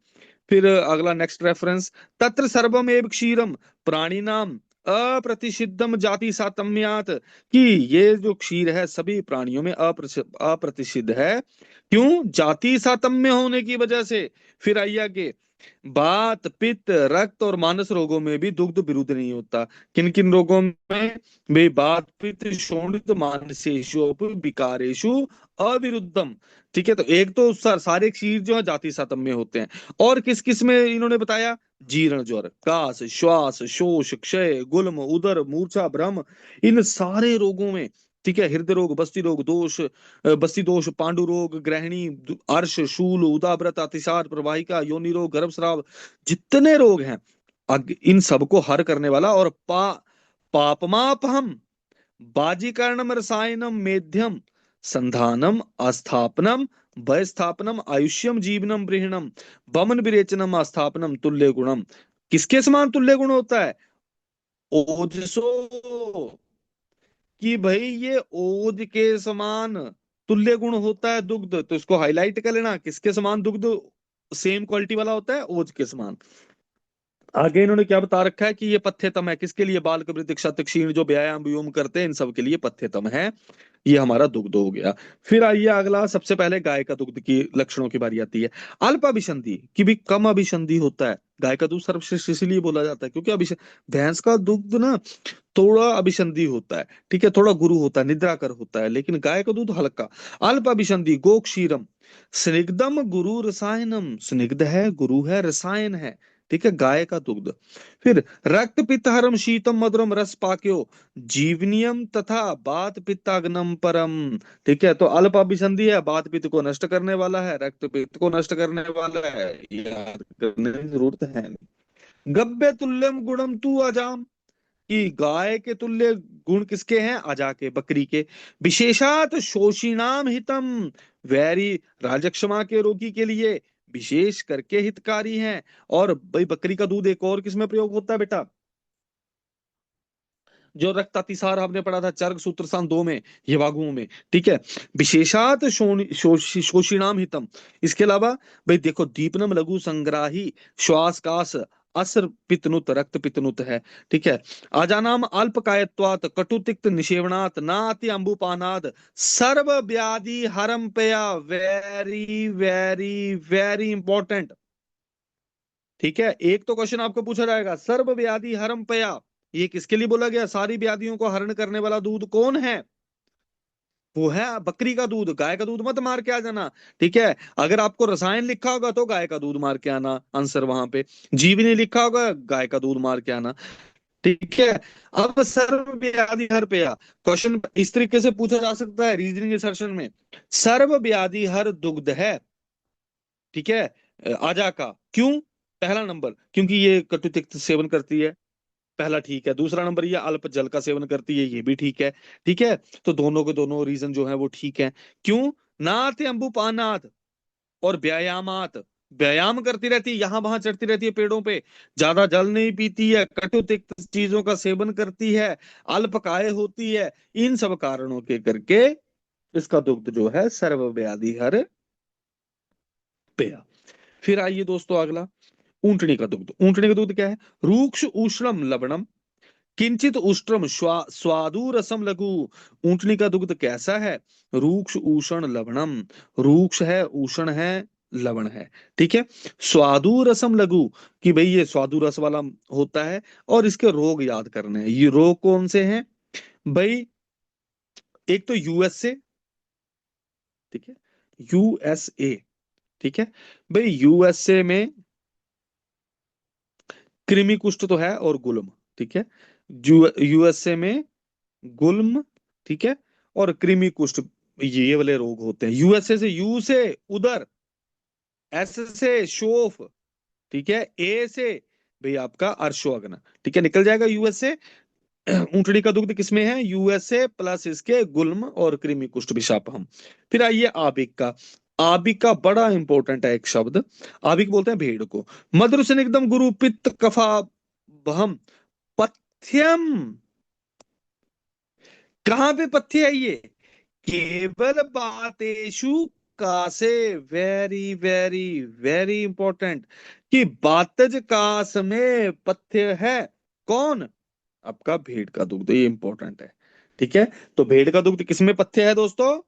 फिर अगला नेक्स्ट रेफरेंस, तत्र सर्वम एव क्षीरम प्राणी नाम अप्रतिषिद्धम जाति सातम्यात, कि ये जो क्षीर है सभी प्राणियों में अप्रतिषिद्ध है। क्यों? जाति सातम्य होने की वजह से। फिर आइए आगे, बात पित्त रक्त और मानस रोगों में भी दुग्ध विरुद्ध नहीं होता। किन किन रोगों में? वे बात पित्त शोणित मानसेषु विकारेषु अविरुद्धम। ठीक है। तो एक तो सारे क्षीर जो है जाति सातम्य होते हैं। और किस किस में इन्होंने बताया? जीर्ण ज्वर, कास, श्वास, शोष, क्षय, गुल्म, उदर, मूर्छा, भ्रम, इन सारे रोगों में। ठीक है। हृदय रोग, बस्ती रोग, दोष, बस्ती दोष, पांडु रोग, ग्रहणी, अर्श, शूल, उदाव्रत, अतिसार, प्रवाहिका, योनि रोग, गर्भस्राव, जितने रोग हैं, इन सबको हर करने वाला, और पापमापहम बाजीकरणम रसायनम मेध्यम संधानम अस्थापनम भयस्थापनम आयुष्यम जीवनम ब्रीहणम वमन विरेचनम अस्थापनम तुल्य गुणम। किसके समान तुल्य गुण होता है? ओजसो, कि भाई ये ओज के समान तुल्य गुण होता है दुग्ध, तो इसको हाईलाइट कर लेना, किसके समान दुग्ध सेम क्वालिटी वाला होता है, ओज के समान। आगे इन्होंने क्या बता रखा है कि ये पथ्यतम है, किसके लिए? बाल वृद्ध क्षत क्षीण, जो व्यायाम व्योम करते हैं इन सब के लिए पथ्यतम है। ये हमारा दुग्ध हो गया। फिर आइए अगला, सबसे पहले गाय का दुग्ध की लक्षणों की बारी आती है। अल्प अभिसंधि, कि भी कम अभिसंधि होता है। गाय का दूध सर्वश्रेष्ठ इसलिए बोला जाता है क्योंकि भैंस का दुग्ध ना थोड़ा अभिसंधि होता है, ठीक है, थोड़ा गुरु होता है, निद्रा कर होता है, लेकिन गाय का दूध हल्का। अल्प अभिसंधि गो क्षीरम स्निग्धम गुरु रसायनम, स्निग्ध है, गुरु है, रसायन है, ठीक है, गाय का दुग्ध। फिर रक्त पित्तहरम शीतम मधुरम रस पाक्यो जीवनियम तथा बात पित्ताग्नम परम, ठीक है। तो अल्प अभिसंधि है, बात पित्त को नष्ट करने वाला है, रक्त पित्त को नष्ट करने वाला है, ये याद करने की जरूरत है नहीं। गब्बे तुल्यम गुणम तू अजाम, कि गाय के तुल्य गुण किसके हैं? अजा के, बकरी के। विशेषात शोषिणाम हितम, वैरी राजक्षमा के रोगी के लिए विशेष करके हितकारी हैं। और भाई बकरी का दूध एक और किसमें प्रयोग होता है बेटा? जो रक्त अतिसार हमने पढ़ा था चर्क सूत्रस्थान 2 में, ये वागुओं में, ठीक है। विशेषात शोषिणाम हितम। इसके अलावा भाई देखो, दीपनम लघु संग्राही श्वास कास असर पितनुत, रक्त पितनुत है, ठीक है। आजानाम अल्पकायत्वात कटुतिक्त निषेवणात नाति अंबुपानाद सर्व व्याधि हरम पया, वेरी वेरी वेरी इंपॉर्टेंट, ठीक है। एक तो क्वेश्चन आपको पूछा जाएगा, सर्व व्याधि हरम पया, ये किसके लिए बोला गया? सारी व्याधियों को हरण करने वाला दूध कौन है? वो है बकरी का दूध। गाय का दूध मत मार के आ जाना, ठीक है। अगर आपको रसायन लिखा होगा तो गाय का दूध मार के आना, आंसर वहां पे। जीवनी लिखा होगा, गाय का दूध मार के आना, ठीक है। अब सर्व व्याधि हर पया, क्वेश्चन इस तरीके से पूछा जा सकता है रीजनिंग सेशन में। सर्व व्याधि हर दुग्ध है, ठीक है, आजा का। क्यों? पहला नंबर, क्योंकि ये कटुतिक्त सेवन करती है, पहला ठीक है। दूसरा नंबर, ये अल्प जल का सेवन करती है, ये भी ठीक है, ठीक है। तो दोनों के दोनों रीजन जो है वो ठीक है। क्यों? नाथ अंबुपानाथ और व्यायामात, व्यायाम करती रहती है, यहां वहां चढ़ती रहती है पेड़ों पे, ज्यादा जल नहीं पीती है, कटुतिक्त चीजों का सेवन करती है, अल्पकाय होती है, इन सब कारणों के करके इसका दुग्ध जो है सर्व व्याधि हर पेय। फिर आइए दोस्तों अगला, ऊंटनी का दुग्ध। ऊंटनी का दुग्ध क्या है? रूक्ष उष्णम लवणम किंचित उष्ट्रम स्वादु रसम लघु। ऊंटनी का दुग्ध कैसा है? रूक्ष उषण लवणम, रूक्ष है, उषण है, लवण है, ठीक है। स्वादु रसम लघु, कि भाई ये स्वादु रस वाला होता है। और इसके रोग याद करने हैं। ये रोग कौन से हैं भाई? एक तो यूएसए, ठीक है, यूएसए, ठीक है। भाई यूएसए में कृमि कुष्ठ तो है और गुल्म, ठीक है। यूएसए में गुल्म, ठीक है, और कृमि कुष्ठ, ये वाले रोग होते हैं। यूएसए से, यू से उदर, एस से शोफ, ठीक है, ए से भाई आपका अर्शोअग्न, ठीक है, निकल जाएगा यूएसए। ऊंटड़ी का दुग्ध किसमें है? यूएसए प्लस इसके गुल्म और कृमि कुष्ठ विशापहम। फिर आइए आबिक का। आबिक का बड़ा इंपॉर्टेंट है एक शब्द, आबिक बोलते हैं भेड़ को। मधुर से एकदम गुरु पित्त कफा बहम पथ्यम, कहाँ पे पथ्य है ये? केवल बातेशु कासे, वेरी वेरी वेरी इंपॉर्टेंट, कि बातज कास में पथ्य है। कौन? आपका भेड़ का दुग्ध, ये इंपॉर्टेंट है, ठीक है। तो भेड़ का दुग्ध किसमें पथ्य है दोस्तों?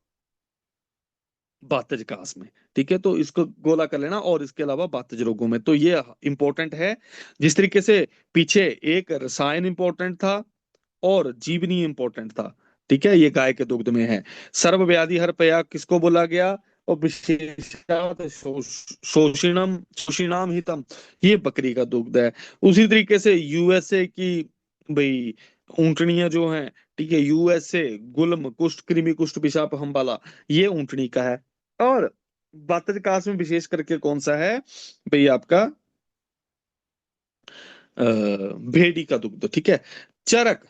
बातज कास में, ठीक है। तो इसको गोला कर लेना, और इसके अलावा बातज रोगों में, तो ये इंपॉर्टेंट है। जिस तरीके से पीछे एक रसायन इंपॉर्टेंट था और जीवनी इंपॉर्टेंट था, ठीक है, ये गाय के दुग्ध में है। सर्व व्याधि हर पया किसको बोला गया? और विशेषात शोषिणम शोषिणाम हितम, ये बकरी का दुग्ध है। उसी तरीके से यूएसए की भाई ऊंटनियां जो हैं, ठीक है, यूएसए गुल्म कुष्ठ कृमि कुष्ठ पिशाप हम्बाला, ये ऊंटनी का है। और बातज कास में विशेष करके कौन सा है भाई? आपका भेड़ी का दुग्ध, ठीक है। चरक,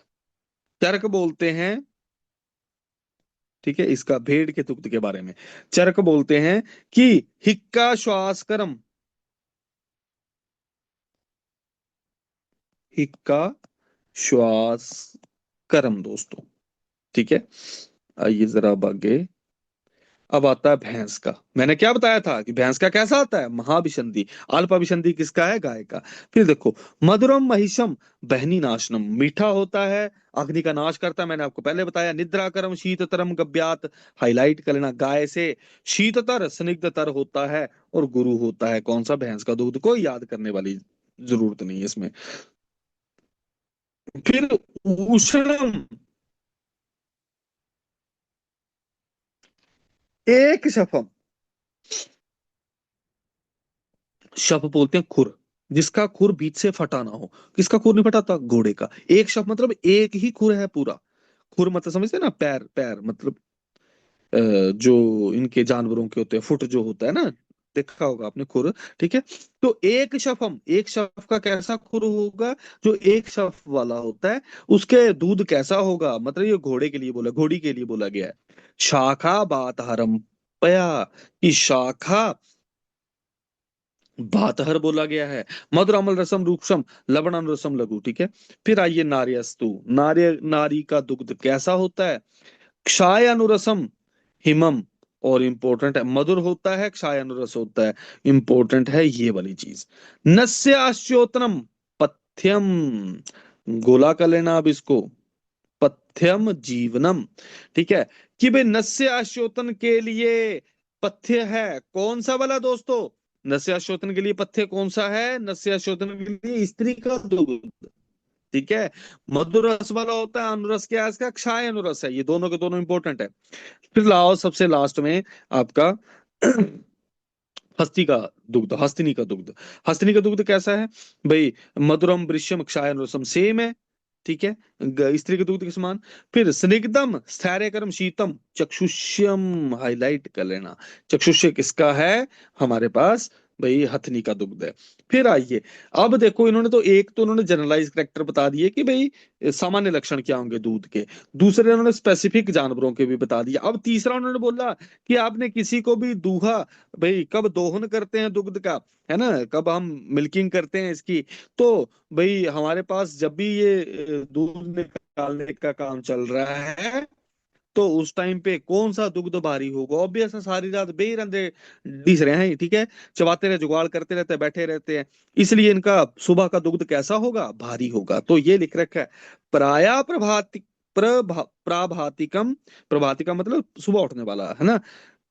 चरक बोलते हैं, ठीक है, इसका भेड़ के दुग्ध के बारे में। चरक बोलते हैं कि हिक्का श्वास कर्म, हिक्का श्वास कर्म दोस्तों, ठीक है। आइए जरा अब आगे, अब आता है भैंस का। मैंने क्या बताया था कि भैंस का कैसा आता है, महाभिसंधि। अल्पाभिसंधि किसका है, गाय का। फिर देखो, मधुरम महिषम बहनी नाशनम, मीठा होता है, अग्नि का नाश करता है, मैंने आपको पहले बताया। निद्राकरम शीततरम गव्यात, हाईलाइट कर लेना, गाय से शीततर स्निग्धतर होता है, और गुरु होता है कौन सा, भैंस का दूध। कोई याद करने वाली जरूरत नहीं है इसमें। फिर उष्णम, एक शफम, शफ बोलते हैं खुर, जिसका खुर बीच से फटा ना हो। किसका खुर नहीं फटा था, घोड़े का। एक शफ मतलब एक ही खुर है पूरा। खुर मतलब समझते हैं ना, पैर, पैर मतलब जो इनके जानवरों के होते हैं, फुट जो होता है ना, देखा होगा आपने खुर। ठीक है। तो एक शफम, एक शफ का कैसा खुर होगा, जो एक शफ वाला होता है, उसके दूध कैसा होगा, मतलब ये घोड़े के लिए बोला, घोड़ी के लिए बोला गया है। शाखा बात हरम पया, की शाखा भातहर बोला गया है। मधुर अमल रसम रूक्षम, लवणम रसम लघु। ठीक है। फिर आइए नार्यस्तु, नार्य, नारी का दुग्ध कैसा होता है, क्षाय अनुरसम हिमम, और इंपॉर्टेंट है, मधुर होता है, क्षाय अनुरस होता है, इंपॉर्टेंट है ये वाली चीज। नस्याश्चोतनम पथ्यम, गोला कर लेना अब इसको, पथ्यम जीवनम। ठीक है, कि भाई नस्य आश्योतन के लिए पथ्य है कौन सा वाला दोस्तों, नस्य आश्योतन के लिए पथ्य कौन सा है, नस्य आश्योतन के लिए स्त्री का दुग्ध। ठीक है। मधुर रस वाला होता है, अनुरस क्या है इसका, क्षाय अनुरस है, ये दोनों के दोनों इंपॉर्टेंट है। फिर लाओ सबसे लास्ट में आपका हस्ती का दुग्ध, हस्तिनी का दुग्ध। हस्तिनी का दुग्ध कैसा है भाई, मधुरम वृष्यम क्षाय अनुरसम, सेम है। ठीक है, स्त्री के दूध के समान। फिर स्निग्धम स्थैर्यकरम शीतम चक्षुष्यम, हाईलाइट कर लेना, चक्षुष्य किसका है हमारे पास, भाई हथनी का दुग्ध है। फिर आइए, अब देखो इन्होंने तो एक तो उन्होंने जनरलाइज करेक्टर बता दिए कि भाई सामान्य लक्षण क्या होंगे दूध के। दूसरे उन्होंने स्पेसिफिक जानवरों के भी बता दिया। अब तीसरा उन्होंने बोला कि आपने किसी को भी दूहा, भाई कब दोहन करते हैं दुग्ध का, है ना, कब हम मिल्किंग करते हैं इसकी। तो भाई हमारे पास जब भी ये दूध निकालने का काम चल रहा है, तो उस टाइम पे कौन सा दुग्ध भारी होगा, ऑब्वियस है, सारी रात बेरंदे दिस रहे हैं। ठीक है, चबाते रहे, जुगाड़ करते रहते हैं, बैठे रहते हैं, इसलिए इनका सुबह का दुग्ध कैसा होगा, भारी होगा। तो ये लिख रखा है, प्राया प्रभाति, प्राभातिकम, प्रभातिका मतलब सुबह उठने वाला, है ना,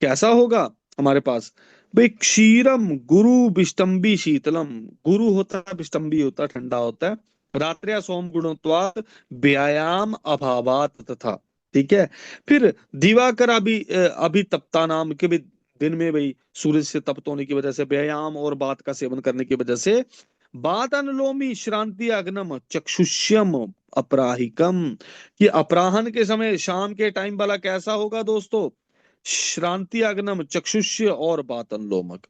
कैसा होगा हमारे पास, भाई क्षीरम गुरु विष्टम्बी शीतलम, गुरु होता है, विष्टम्बी होता है, ठंडा होता है, रात्र्या सोम गुणोत्वाद, व्यायाम अभावात तथा। ठीक है। फिर दिवाकर अभितप्ता नाम के भी, दिन में भाई सूरज से तप्त होने की वजह से, व्यायाम और बात का सेवन करने की वजह से, बात अनुलोमी श्रांति अग्नम चक्षुष्यम अपराहिकम, कि अपराहन के समय, शाम के टाइम वाला कैसा होगा दोस्तों, श्रांति अग्नम चक्षुष्य और बातन लोमक।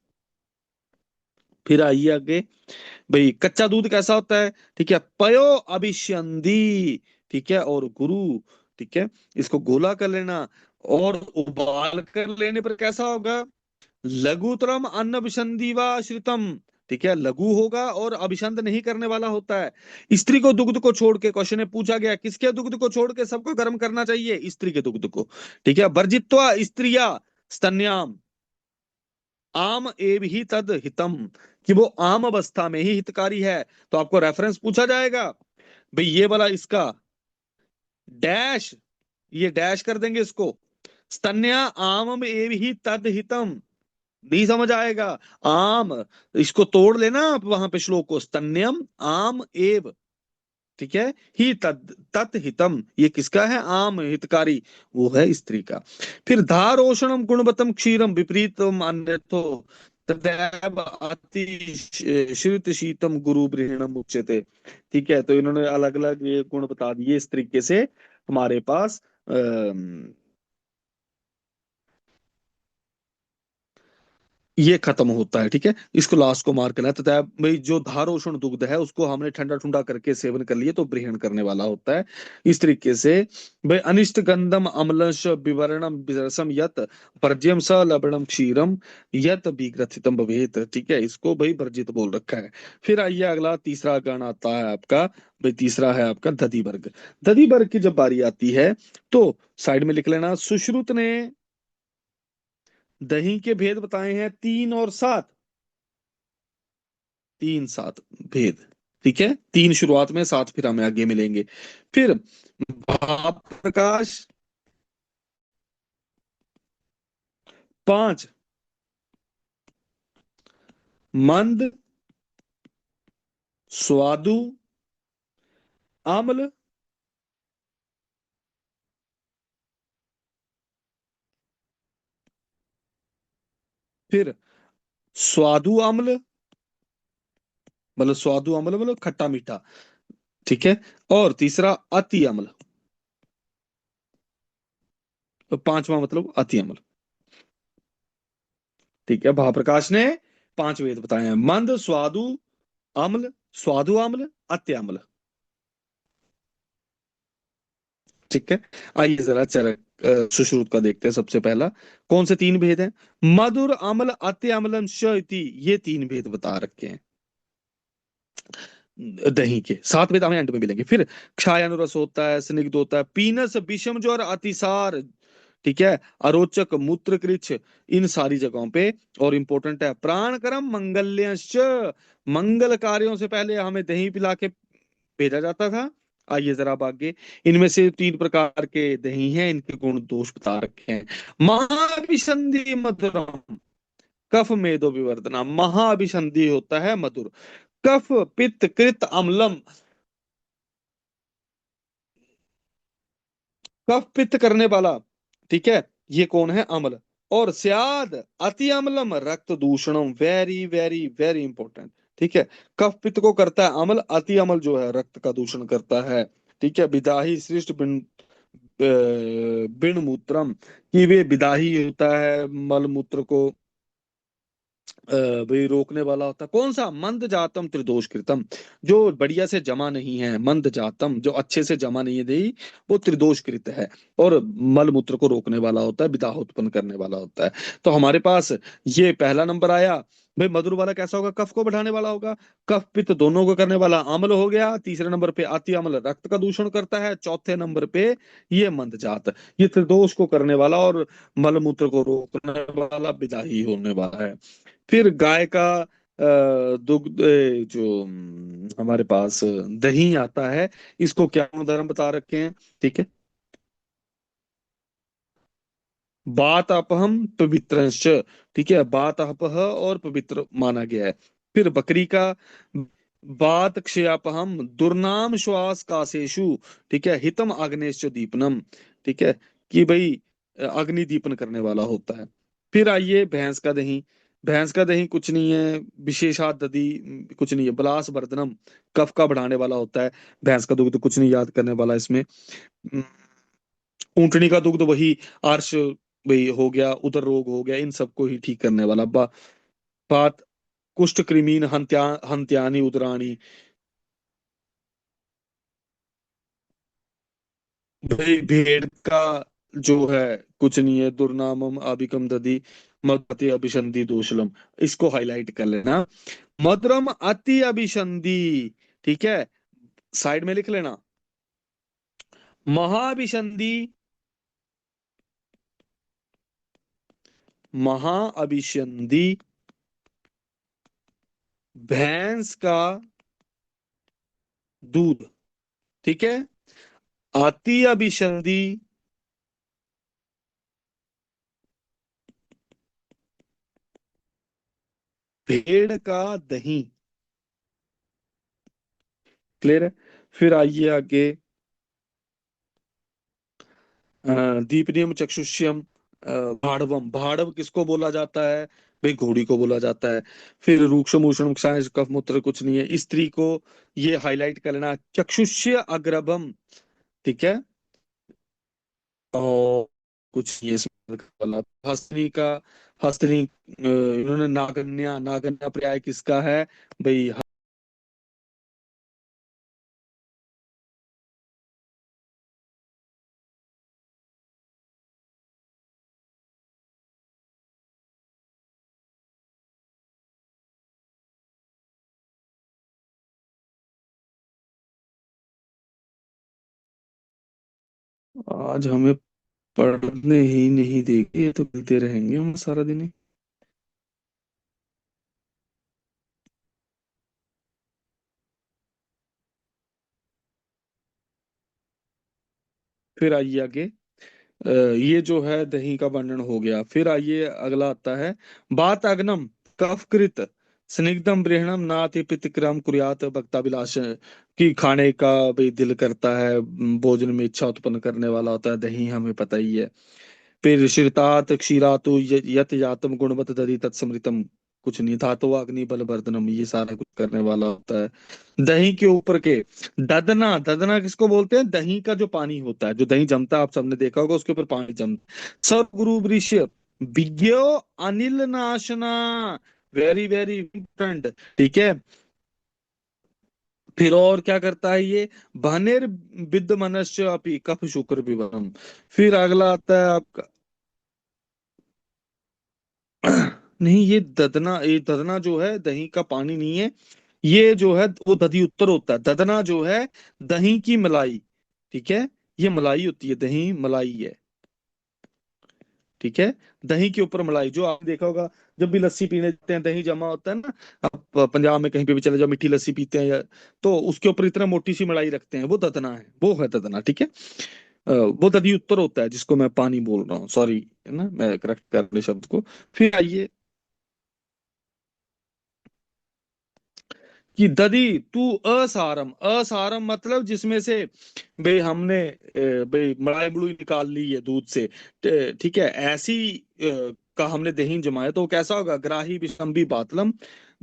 फिर आइए आगे, भाई कच्चा दूध कैसा होता है, ठीक है, पयो अभिष्यंदी। ठीक है, और गुरु। ठीक है, इसको गोला कर लेना, और उबाल कर लेने पर कैसा होगा, लघुतरम अन्न अभिसंधि व श्रितम। ठीक है, लघु होगा और अभिसंध नहीं करने वाला होता है। स्त्री को दुग्ध को छोड़ के, क्वेश्चन में पूछा गया किसके दुग्ध को छोड़ के सबको गर्म करना चाहिए, स्त्री के दुग्ध को। ठीक है, वर्जित्वा स्त्रिया स्तन्याम, आम एव ही तद हितम, कि वो आम अवस्था में ही हितकारी है। तो आपको रेफरेंस पूछा जाएगा, भाई ये वाला इसका डैश, ये डैश कर देंगे इसको, स्तन्या आम एव ही तद हितम, नहीं समझ आएगा, आम, इसको तोड़ लेना आप वहां पे श्लोक को, स्तन्यम आम एव। ठीक है, ही तद तत् हितम, ये किसका है, आम हितकारी, वो है स्त्री का। फिर धारोषणम गुणवतम क्षीरम विपरीतम अन्यथो तदैव अति श्रित शीतम गुरु गृहिणम उच्यते। ठीक है, तो इन्होंने अलग अलग ये गुण बता दिए इस तरीके से हमारे पास। ये खत्म होता है। ठीक है, इसको लास्ट को मार करना है, तथा भाई जो धारोषण दुग्ध है उसको हमने ठंडा ठंडा करके सेवन कर लिए तो ब्रहण करने वाला होता है। इस तरीके से भाई अनिष्ट गंधम अम्लश विवरणम विरसम यत पर्ज्यम स लवणम क्षीरम यत विग्रथितम भवेत। ठीक है, इसको भाई वर्जित बोल रखा है। फिर आइए अगला तीसरा गण आता है आपका, भाई तीसरा है आपका दधि वर्ग। दधि वर्ग की जब बारी आती है तो साइड में लिख लेना, सुश्रुत ने दही के भेद बताए हैं 3 और 7। 3 7 भेद। ठीक है, 3 शुरुआत में, 7 फिर हमें आगे मिलेंगे। फिर भाप प्रकाश 5, मंद, स्वादु, अम्ल, फिर स्वादु अम्ल, मतलब स्वादु अम्ल मतलब खट्टा मीठा। ठीक है, और तीसरा अति अम्ल। तो पांचवा मतलब अति अम्ल। ठीक है, भाप्रकाश ने 5 वेद बताए हैं, मंद, स्वादु अम्ल, स्वादु अम्ल, अत्य अम्ल। ठीक है, आइए जरा चरक सुश्रुत का देखते हैं। सबसे पहला कौन से 3 भेद हैं? मधुर, अम्ल, अत्य अम्लम श इति, ये 3 भेद बता रखे हैं दही के। 7 भेद हमें अंत में मिलेंगे। फिर क्षायानुरस होता है, स्निग्ध होता है, पीनस, विषम ज्वर, अतिसार। ठीक है, अरोचक, मूत्र कृच्छ, इन सारी जगहों पे। और इंपॉर्टेंट है प्राणकरम मंगल्यश्च, मंगल कार्यों से पहले हमें दही पिला के भेजा जाता था। आइए जरा अब आगे, इनमें से 3 प्रकार के दही हैं, इनके गुण दोष बता रखे हैं। महाभिसंधि मधुरम, कफ मेदो विवर्धना। महाभिसंधि होता है मधुर, कफ पित्त कृत अम्लम, कफ पित्त करने वाला। ठीक है, ये कौन है? अम्ल। और स्याद अति अम्लम रक्त दूषणम, वेरी वेरी वेरी इंपॉर्टेंट। ठीक है, कफ पित्त को करता है अम्ल, अति अम्ल जो है रक्त का दूषण करता है। ठीक है, विदाही श्रेष्ठ बिन मूत्रम, कि वे विदाही होता है मल मूत्र को भाई रोकने वाला होता है। कौन सा? मंद जातम त्रिदोष कृतम, जो बढ़िया से जमा नहीं है, मंद जातम जो अच्छे से जमा नहीं है दही, वो त्रिदोष कृत है। और मल मूत्र को रोकने वाला होता है, विदाह उत्पन्न करने वाला होता है। तो हमारे पास ये पहला नंबर आया। भाई मधुर वाला कैसा होगा? कफ को बढ़ाने वाला होगा। कफ पित्त दोनों को करने वाला अम्ल हो गया। तीसरे नंबर पे अति अम्ल रक्त का दूषण करता है। चौथे नंबर पे ये मंद जात, ये त्रिदोष को करने वाला और मल मूत्र को रोकने वाला, विदाही होने वाला है। फिर गाय का दुग्ध, जो हमारे पास दही आता है, इसको क्या गुणधर्म बता रखे हैं? ठीक है, बात अपहम पवित्रंश्च। ठीक है, बात अपह और पवित्र माना गया है। फिर बकरी का बात क्षयापहम, दुर्नाम श्वास कासेशु। ठीक है, हितम अग्नेश्च दीपनम। ठीक है, कि भाई अग्नि दीपन करने वाला होता है। फिर आइए भैंस का दही। भैंस का दही कुछ नहीं है, विशेषाद दधी कुछ नहीं है, बलास वर्धनम, कफ का बढ़ाने वाला होता है। भैंस का दुग्ध कुछ नहीं याद करने वाला इसमें। ऊंटनी का दुग्ध वही आर्ष, वही हो गया, उदर रोग हो गया, इन सबको ही ठीक करने वाला। बात कुष्ठ कृमीन हंत्यानी उदराणी। भाई भेड़ का जो है कुछ नहीं है, दुर्नामम आबिकम दधि मदति अभिसंधि दोषलम। इसको हाईलाइट कर लेना। मधुरम अति अभिसंधि। ठीक है, साइड में लिख लेना। महाअभिसंधि, महाअभिसंधि भैंस का दूध। ठीक है, अति अभिसंधि भेड़ का दही। क्लियर है? फिर आइए आगे, दीपनियम चक्षुष्यम भाड़वम। भाड़व किसको बोला जाता है? भाई घोड़ी को बोला जाता है। फिर रूक्ष मूषण कफ मूत्र कुछ नहीं है, स्त्री को ये हाईलाइट कर लेना, चक्षुष्य अग्रभम। ठीक है, और कुछ ये इसमें वाला हस्तिनी का, हस्तिनी इन्होंने नागन्या, नागन्या पर्याय किसका है भाई? आज हमें पढ़ने ही नहीं देंगे, ये तो मिलते रहेंगे हम सारा दिन ही। फिर आइए आगे। ये जो है दही का वर्णन हो गया। फिर आइए अगला आता है, बात अग्नम कफकृत स्निग्धम ब्रेहणम नाति पितक्रम कुर्यात भक्ता विलास, की खाने का भी दिल करता है, भोजन में इच्छा उत्पन्न करने वाला होता है दही, हमें पता ही है। फिर श्रितात क्षीरातु यत यातम गुणवत दधि तत्समृतम, कुछ नहीं था तो अग्नि बलवर्धनम, ये सारा कुछ करने वाला होता है। दही के ऊपर के ददना, ददना किसको बोलते हैं? दही का जो पानी होता है, जो दही जमता है, आप सबने देखा होगा उसके ऊपर पानी जमता है। सर्वगुरु वृष्य विज्ञो अनिल नाशना, वेरी वेरी इंपॉर्टेंट, ठीक है। फिर और क्या करता है ये? बहनेर विद्ध मनस्य अपि कफ शुक्र विवरम। फिर अगला आता है आपका नहीं, ये ददना जो है दही का पानी नहीं है, ये जो है वो दधी उत्तर होता है। ददना जो है दही की मलाई, ठीक है, ये मलाई होती है, दही मलाई है, ठीक है। दही के ऊपर मलाई, जो आपने देखा होगा जब भी लस्सी पीने जाते हैं, दही जमा होता है ना, आप पंजाब में कहीं पे भी चले जाओ, मीठी लस्सी पीते हैं या, तो उसके ऊपर इतना मोटी सी मलाई रखते हैं, वो ददना है, वो है ददना, ठीक है। वो दधी उत्तर होता है जिसको मैं पानी बोल रहा हूँ, सॉरी, है ना, मैं करेक्ट कर ले शब्द को। फिर आइए कि दधी तू असारम, असारम मतलब जिसमें से भाई हमने भाई मलाई बड़ुई निकाल ली है दूध से, ठीक है, ऐसी का हमने दही जमाया, तो वो कैसा होगा? ग्राही विषंबी पातलम,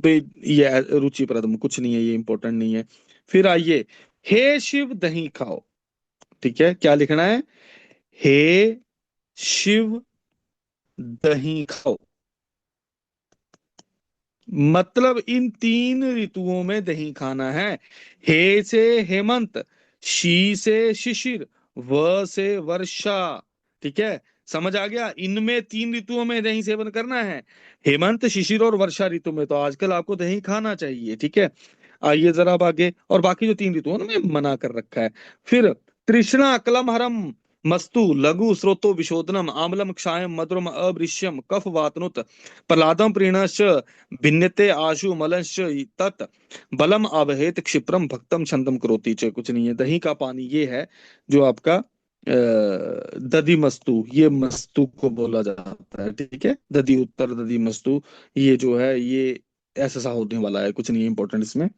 भाई ये रुचिप्रदम, कुछ नहीं है, ये इंपॉर्टेंट नहीं है। फिर आइए, हे शिव दही खाओ, ठीक है, क्या लिखना है? हे शिव दही खाओ, मतलब इन तीन ऋतुओं में दही खाना है। हे से हेमंत, शी से शिशिर, व से वर्षा, ठीक है, समझ आ गया? इनमें तीन ऋतुओं में दही सेवन करना है, हेमंत शिशिर और वर्षा ऋतु में तो आजकल आपको दही खाना चाहिए, ठीक है। आइए जरा अब आगे, और बाकी जो तीन ऋतुओं में मना कर रखा है। फिर तृष्णा कलम हरम मस्तु लघु स्रोतो विशोधनम आम्लम क्षायम मधुरम अवृश्यम कफ वातनुत प्रहलादम प्रीणश्च भिन्नते आशु मलश्च तत् बलम आवहेत क्षिप्रम भक्तम छंदम करोति च, कुछ नहीं है, दही का पानी ये है जो आपका दधि मस्तु, ये मस्तु को बोला जाता है, ठीक है, दधि उत्तर दधि मस्तु, ये जो है ये ऐसा सा होने वाला है, कुछ नहीं इंपॉर्टेंट इसमें।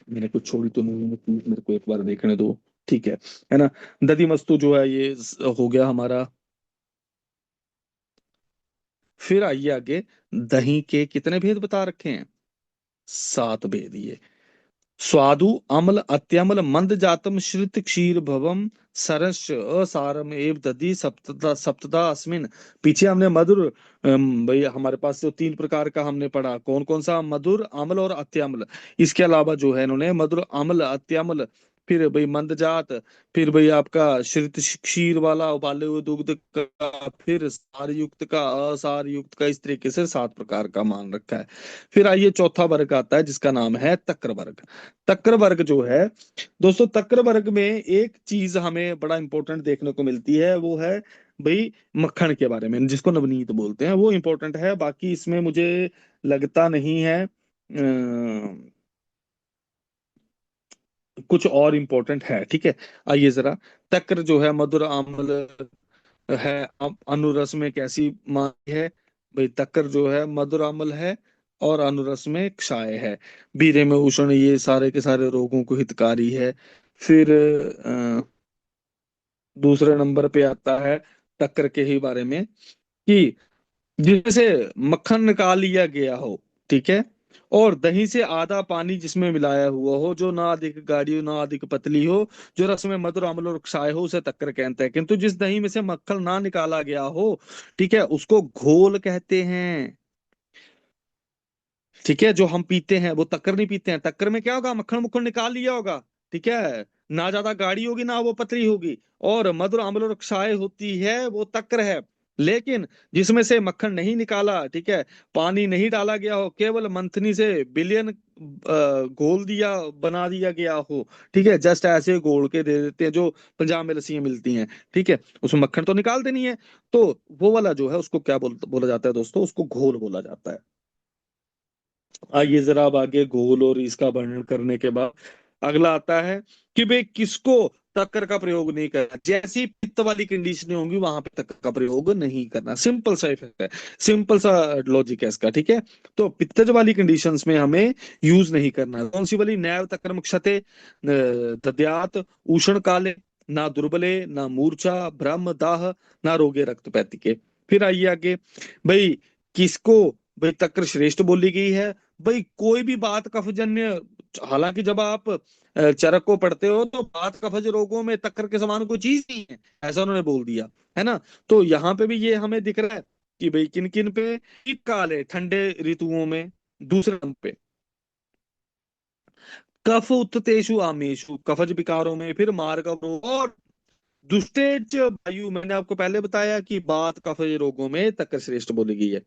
मैंने कुछ छोड़ी तो नहीं है, प्लीज मेरे को एक बार देखने दो, ठीक है ना। दधि मस्तु जो है ये हो गया हमारा। फिर आइए आगे, दही के कितने भेद बता रखे हैं? सात भेद ये। स्वादु अम्ल अत्यम्ल मंद जातम श्रित क्षीर भवम सरस असारम एव दधि सप्तदा सप्तदा अस्मिन। पीछे हमने मधुर, भाई हमारे पास जो तीन प्रकार का हमने पढ़ा, कौन कौन सा? मधुर अम्ल और अत्यम्ल। इसके अलावा जो है इन्होंने मधुर अम्ल अत्यम्ल, फिर भाई मंद जात, फिर भाई आपका श्रित क्षीर वाला उबाले हुए दूध का, फिर सार युक्त का, असार युक्त का, इस तरीके से सात प्रकार का मान रखा है। फिर आइए चौथा वर्ग आता है जिसका नाम है तक्र वर्ग। तक्र वर्ग जो है दोस्तों, तक्र वर्ग में एक चीज हमें बड़ा इंपॉर्टेंट देखने को मिलती है, वो है भाई मक्खन के बारे में, जिसको नवनीत बोलते हैं, वो इंपॉर्टेंट है। बाकी इसमें मुझे लगता नहीं है कुछ और इंपॉर्टेंट है, ठीक है। आइए जरा, तक्र जो है मधुर आम्ल है, अनुरस में कैसी मानी है? भाई तक्कर जो है मधुर अम्ल है और अनुरस में क्षाय है, बीरे में उष्ण, ये सारे के सारे रोगों को हितकारी है। फिर दूसरे नंबर पे आता है टक्कर के ही बारे में, कि जिससे मक्खन निकाल लिया गया हो, ठीक है, और दही से आधा पानी जिसमें मिलाया हुआ हो, जो ना अधिक गाढ़ी हो ना अधिक पतली हो, जो रस में मधुर अम्ल और क्षाय हो, उसे तक्कर कहते हैं। किंतु जिस दही में से मक्खन ना निकाला गया हो, ठीक है, उसको घोल कहते हैं, ठीक है। जो हम पीते हैं वो तक्कर नहीं पीते हैं, तक्कर में क्या होगा? मक्खन मुक्खन निकाल लिया होगा, ठीक है, ना ज्यादा गाढ़ी होगी ना वो पतली होगी, और मधुर अम्ल और क्षाय होती है, वो तक्र है। लेकिन जिसमें से मक्खन नहीं निकाला, ठीक है, पानी नहीं डाला गया हो, केवल मंथनी से विलयन घोल दिया, बना दिया गया हो, ठीक है, जस्ट ऐसे घोल के दे देते हैं जो पंजाब में लस्सियां मिलती हैं, ठीक है, उसमें मक्खन तो निकाल देनी है। तो वो वाला जो है उसको क्या बोला जाता है दोस्तों, उसको घोल बोला जाता है। आइए जरा अब आगे घोल और इसका वर्णन करने के बाद अगला आता है कि भाई किसको तक्कर का प्रयोग नहीं करना। जैसी पित्त वाली कंडीशन होंगी वहां पे तक्कर का प्रयोग नहीं करना, सिंपल सा इफेक्ट है, सिंपल सा लॉजिक है इसका, ठीक है। तो पित्तज वाली कंडीशंस में हमें यूज नहीं करना। कौन सी वाली, नैव तक्रम क्षते दद्यात उष्ण काले, ना दुर्बले ना मूर्छा ब्रह्म दाह, ना रोगे रक्त पैतिके। फिर आइए आगे, भाई किसको भाई तक्र श्रेष्ठ बोली गई है। भाई कोई भी बात कफजन्य, हालांकि जब आप चरक को पढ़ते हो तो बात कफज रोगों में तक्र के समान कोई चीज नहीं है, ऐसा उन्होंने बोल दिया, है ना। तो यहाँ पे भी ये हमें दिख रहा है कि भाई किन किन पे, शीतकाल है ठंडे ऋतुओं में, दूसरे नंबर पे कफ उत्तेषु आमेशु कफज विकारों में, फिर मार्ग और दुष्टेज वायु, मैंने आपको पहले बताया कि बात कफज रोगों में तक्र श्रेष्ठ बोली गई है।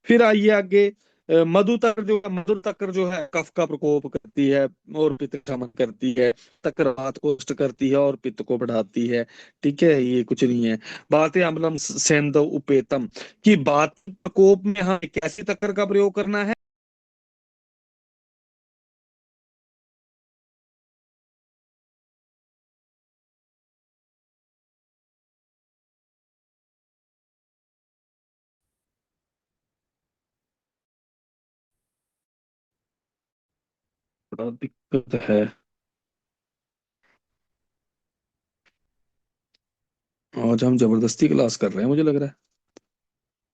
फिर आइए आगे, मधु तक्र जो है, मधुर तक्र जो है कफ का प्रकोप करती है और पित्त का शमन करती है। तक्र वात को नष्ट करती है और पित्त को बढ़ाती है, ठीक है, ये कुछ नहीं है। बातें अम्लम सेंध उपेतम, कि बात प्रकोप में हमें कैसे तक्र का प्रयोग करना है। बड़ा दिक्कत है, आज हम जबरदस्ती क्लास कर रहे हैं मुझे लग रहा है,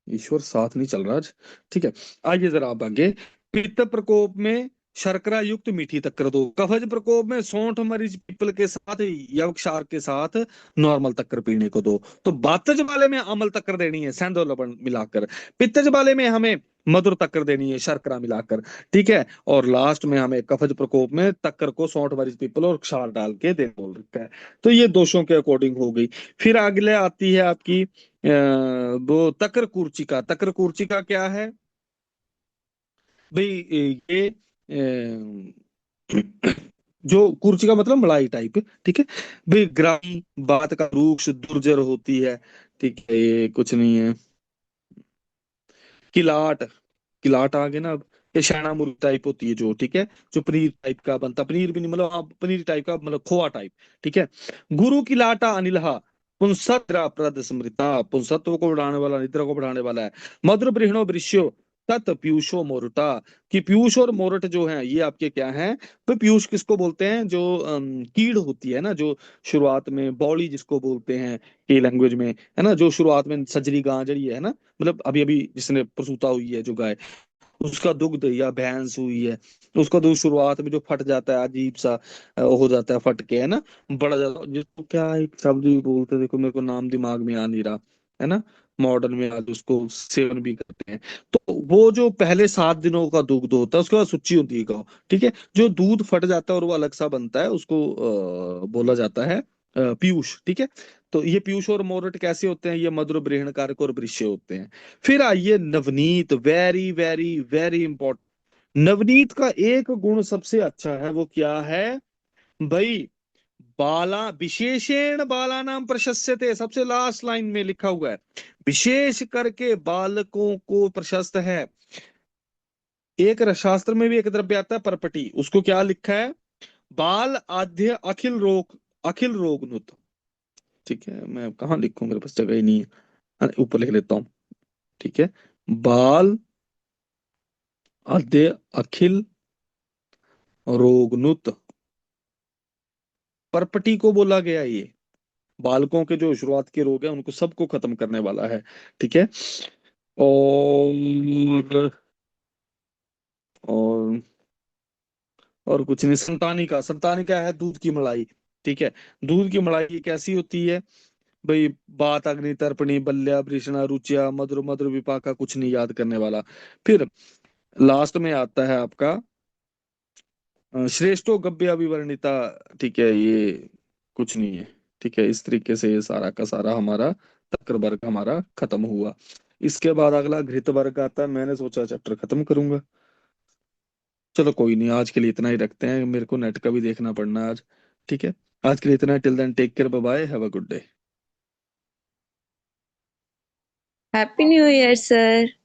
ईश्वर साथ नहीं चल रहा आज। ठीक है, आइए जरा आप आगे, पित्त प्रकोप में शर्करा युक्त मीठी तक्कर दो, कफज प्रकोप में सौंठ मरीच पीपल के साथ यवक्षार के साथ नॉर्मल तक्कर पीने को दो। तो बातज वाले में अमल तक्कर देनी है सेंधो लवण मिलाकर, पित्तज वाले में हमें मधुर तक्कर देनी है शर्करा मिलाकर, ठीक है। और लास्ट में हमें कफज प्रकोप में तक्कर को सौंठ मरीच पीपल और क्षार डाल के दे बोल रखा है। तो ये दोषों के अकॉर्डिंग हो गई। फिर अगले आती है आपकी वो तकर कुर्चिका। तकर कुर्चिका क्या है भाई, ये जो कुर्चिका मतलब मलाई टाइप, ठीक है। भाई ग्रामी बात का रूक्ष दुर्जर होती है, ठीक है, ये कुछ नहीं है। किलाट, किलाट आगे ना अब, ये शैना मुर्गी टाइप होती है जो, ठीक है, जो पनीर टाइप का बनता, पनीर भी नहीं मतलब, हाँ, पनीर टाइप का मतलब खोआ टाइप, ठीक है। गुरु किलाटा अनिलहा पुंसत्रा प्रद स्मृता, पुंसत्व को बढ़ाने वाला, निद्रा को बढ़ाने वाला है। मधुर बृहणो वृष्यो तत् पीयूषो मोरटा, कि पीयूष और मोरट जो है ये आपके क्या हैं। तो पीयूष किसको बोलते हैं, जो कीड़ होती है ना, जो शुरुआत में बौली जिसको बोलते हैं के लैंग्वेज में, है ना, जो शुरुआत में सजरी गांजरी है ना, मतलब अभी अभी जिसने प्रसूता हुई है जो गाय, उसका दुग्ध, या भैंस हुई है, उसका दूध शुरुआत में जो फट जाता है अजीब सा हो जाता है फट के, है ना, बड़ा ज्यादा, जिसको क्या एक शब्द भी बोलते हैं, देखो मेरे को नाम दिमाग में आ नहीं रहा, है ना, मॉडर्न में आज उसको सेवन भी करते हैं। तो वो जो पहले 7 दिनों का दूध होता है उसके बाद सुच्ची होती है गौ, ठीक है, जो दूध फट जाता है और वो अलग सा बनता है उसको बोला जाता है पीयूष, ठीक है। तो ये पीयूष और मोरट कैसे होते हैं, ये मधुर बृहणकारक और वृष्य होते हैं। फिर आइए Navneet, very very very important. Navneet का एक गुण सबसे अच्छा है, वो क्या है भाई, बाला विशेषण बाला नाम प्रशस्यते, सबसे लास्ट लाइन में लिखा हुआ है, विशेष करके बालकों को प्रशस्त है। एक शास्त्र में भी एक द्रव्य आता है परपटी, उसको क्या लिखा है, बाल आद्य अखिल रोग, अखिल रोग नुत, ठीक है, मैं कहाँ लिखूं, मेरे पास जगह ही नहीं है, ऊपर लिख लेता हूँ, ठीक है। बाल आद्य अखिल रोगनुत, परपटी को बोला गया ये, बालकों के जो शुरुआत के रोग है उनको सबको खत्म करने वाला है, ठीक है। और और और कुछ नहीं, संतानिका, संतानिका है दूध की मलाई, ठीक है। दूध की मलाई कैसी होती है भाई, बात अग्नि तर्पणी बल्या वृषणा रुचिया मधुर मधुर विपाका, कुछ नहीं याद करने वाला। फिर लास्ट में आता है आपका श्रेष्ठो गव्य अविवर्णिता, ठीक है, ये कुछ नहीं है, ठीक है। इस तरीके से ये सारा का सारा हमारा तक्र वर्ग हमारा खत्म हुआ। इसके बाद अगला घृत वर्ग आता है, मैंने सोचा चैप्टर खत्म करूंगा, चलो कोई नहीं, आज के लिए इतना ही रखते हैं, मेरे को नेट का भी देखना पड़ना है आज। ठीक है, आज के लिए इतना, till then take care, bye bye, have a good day. Happy new year sir.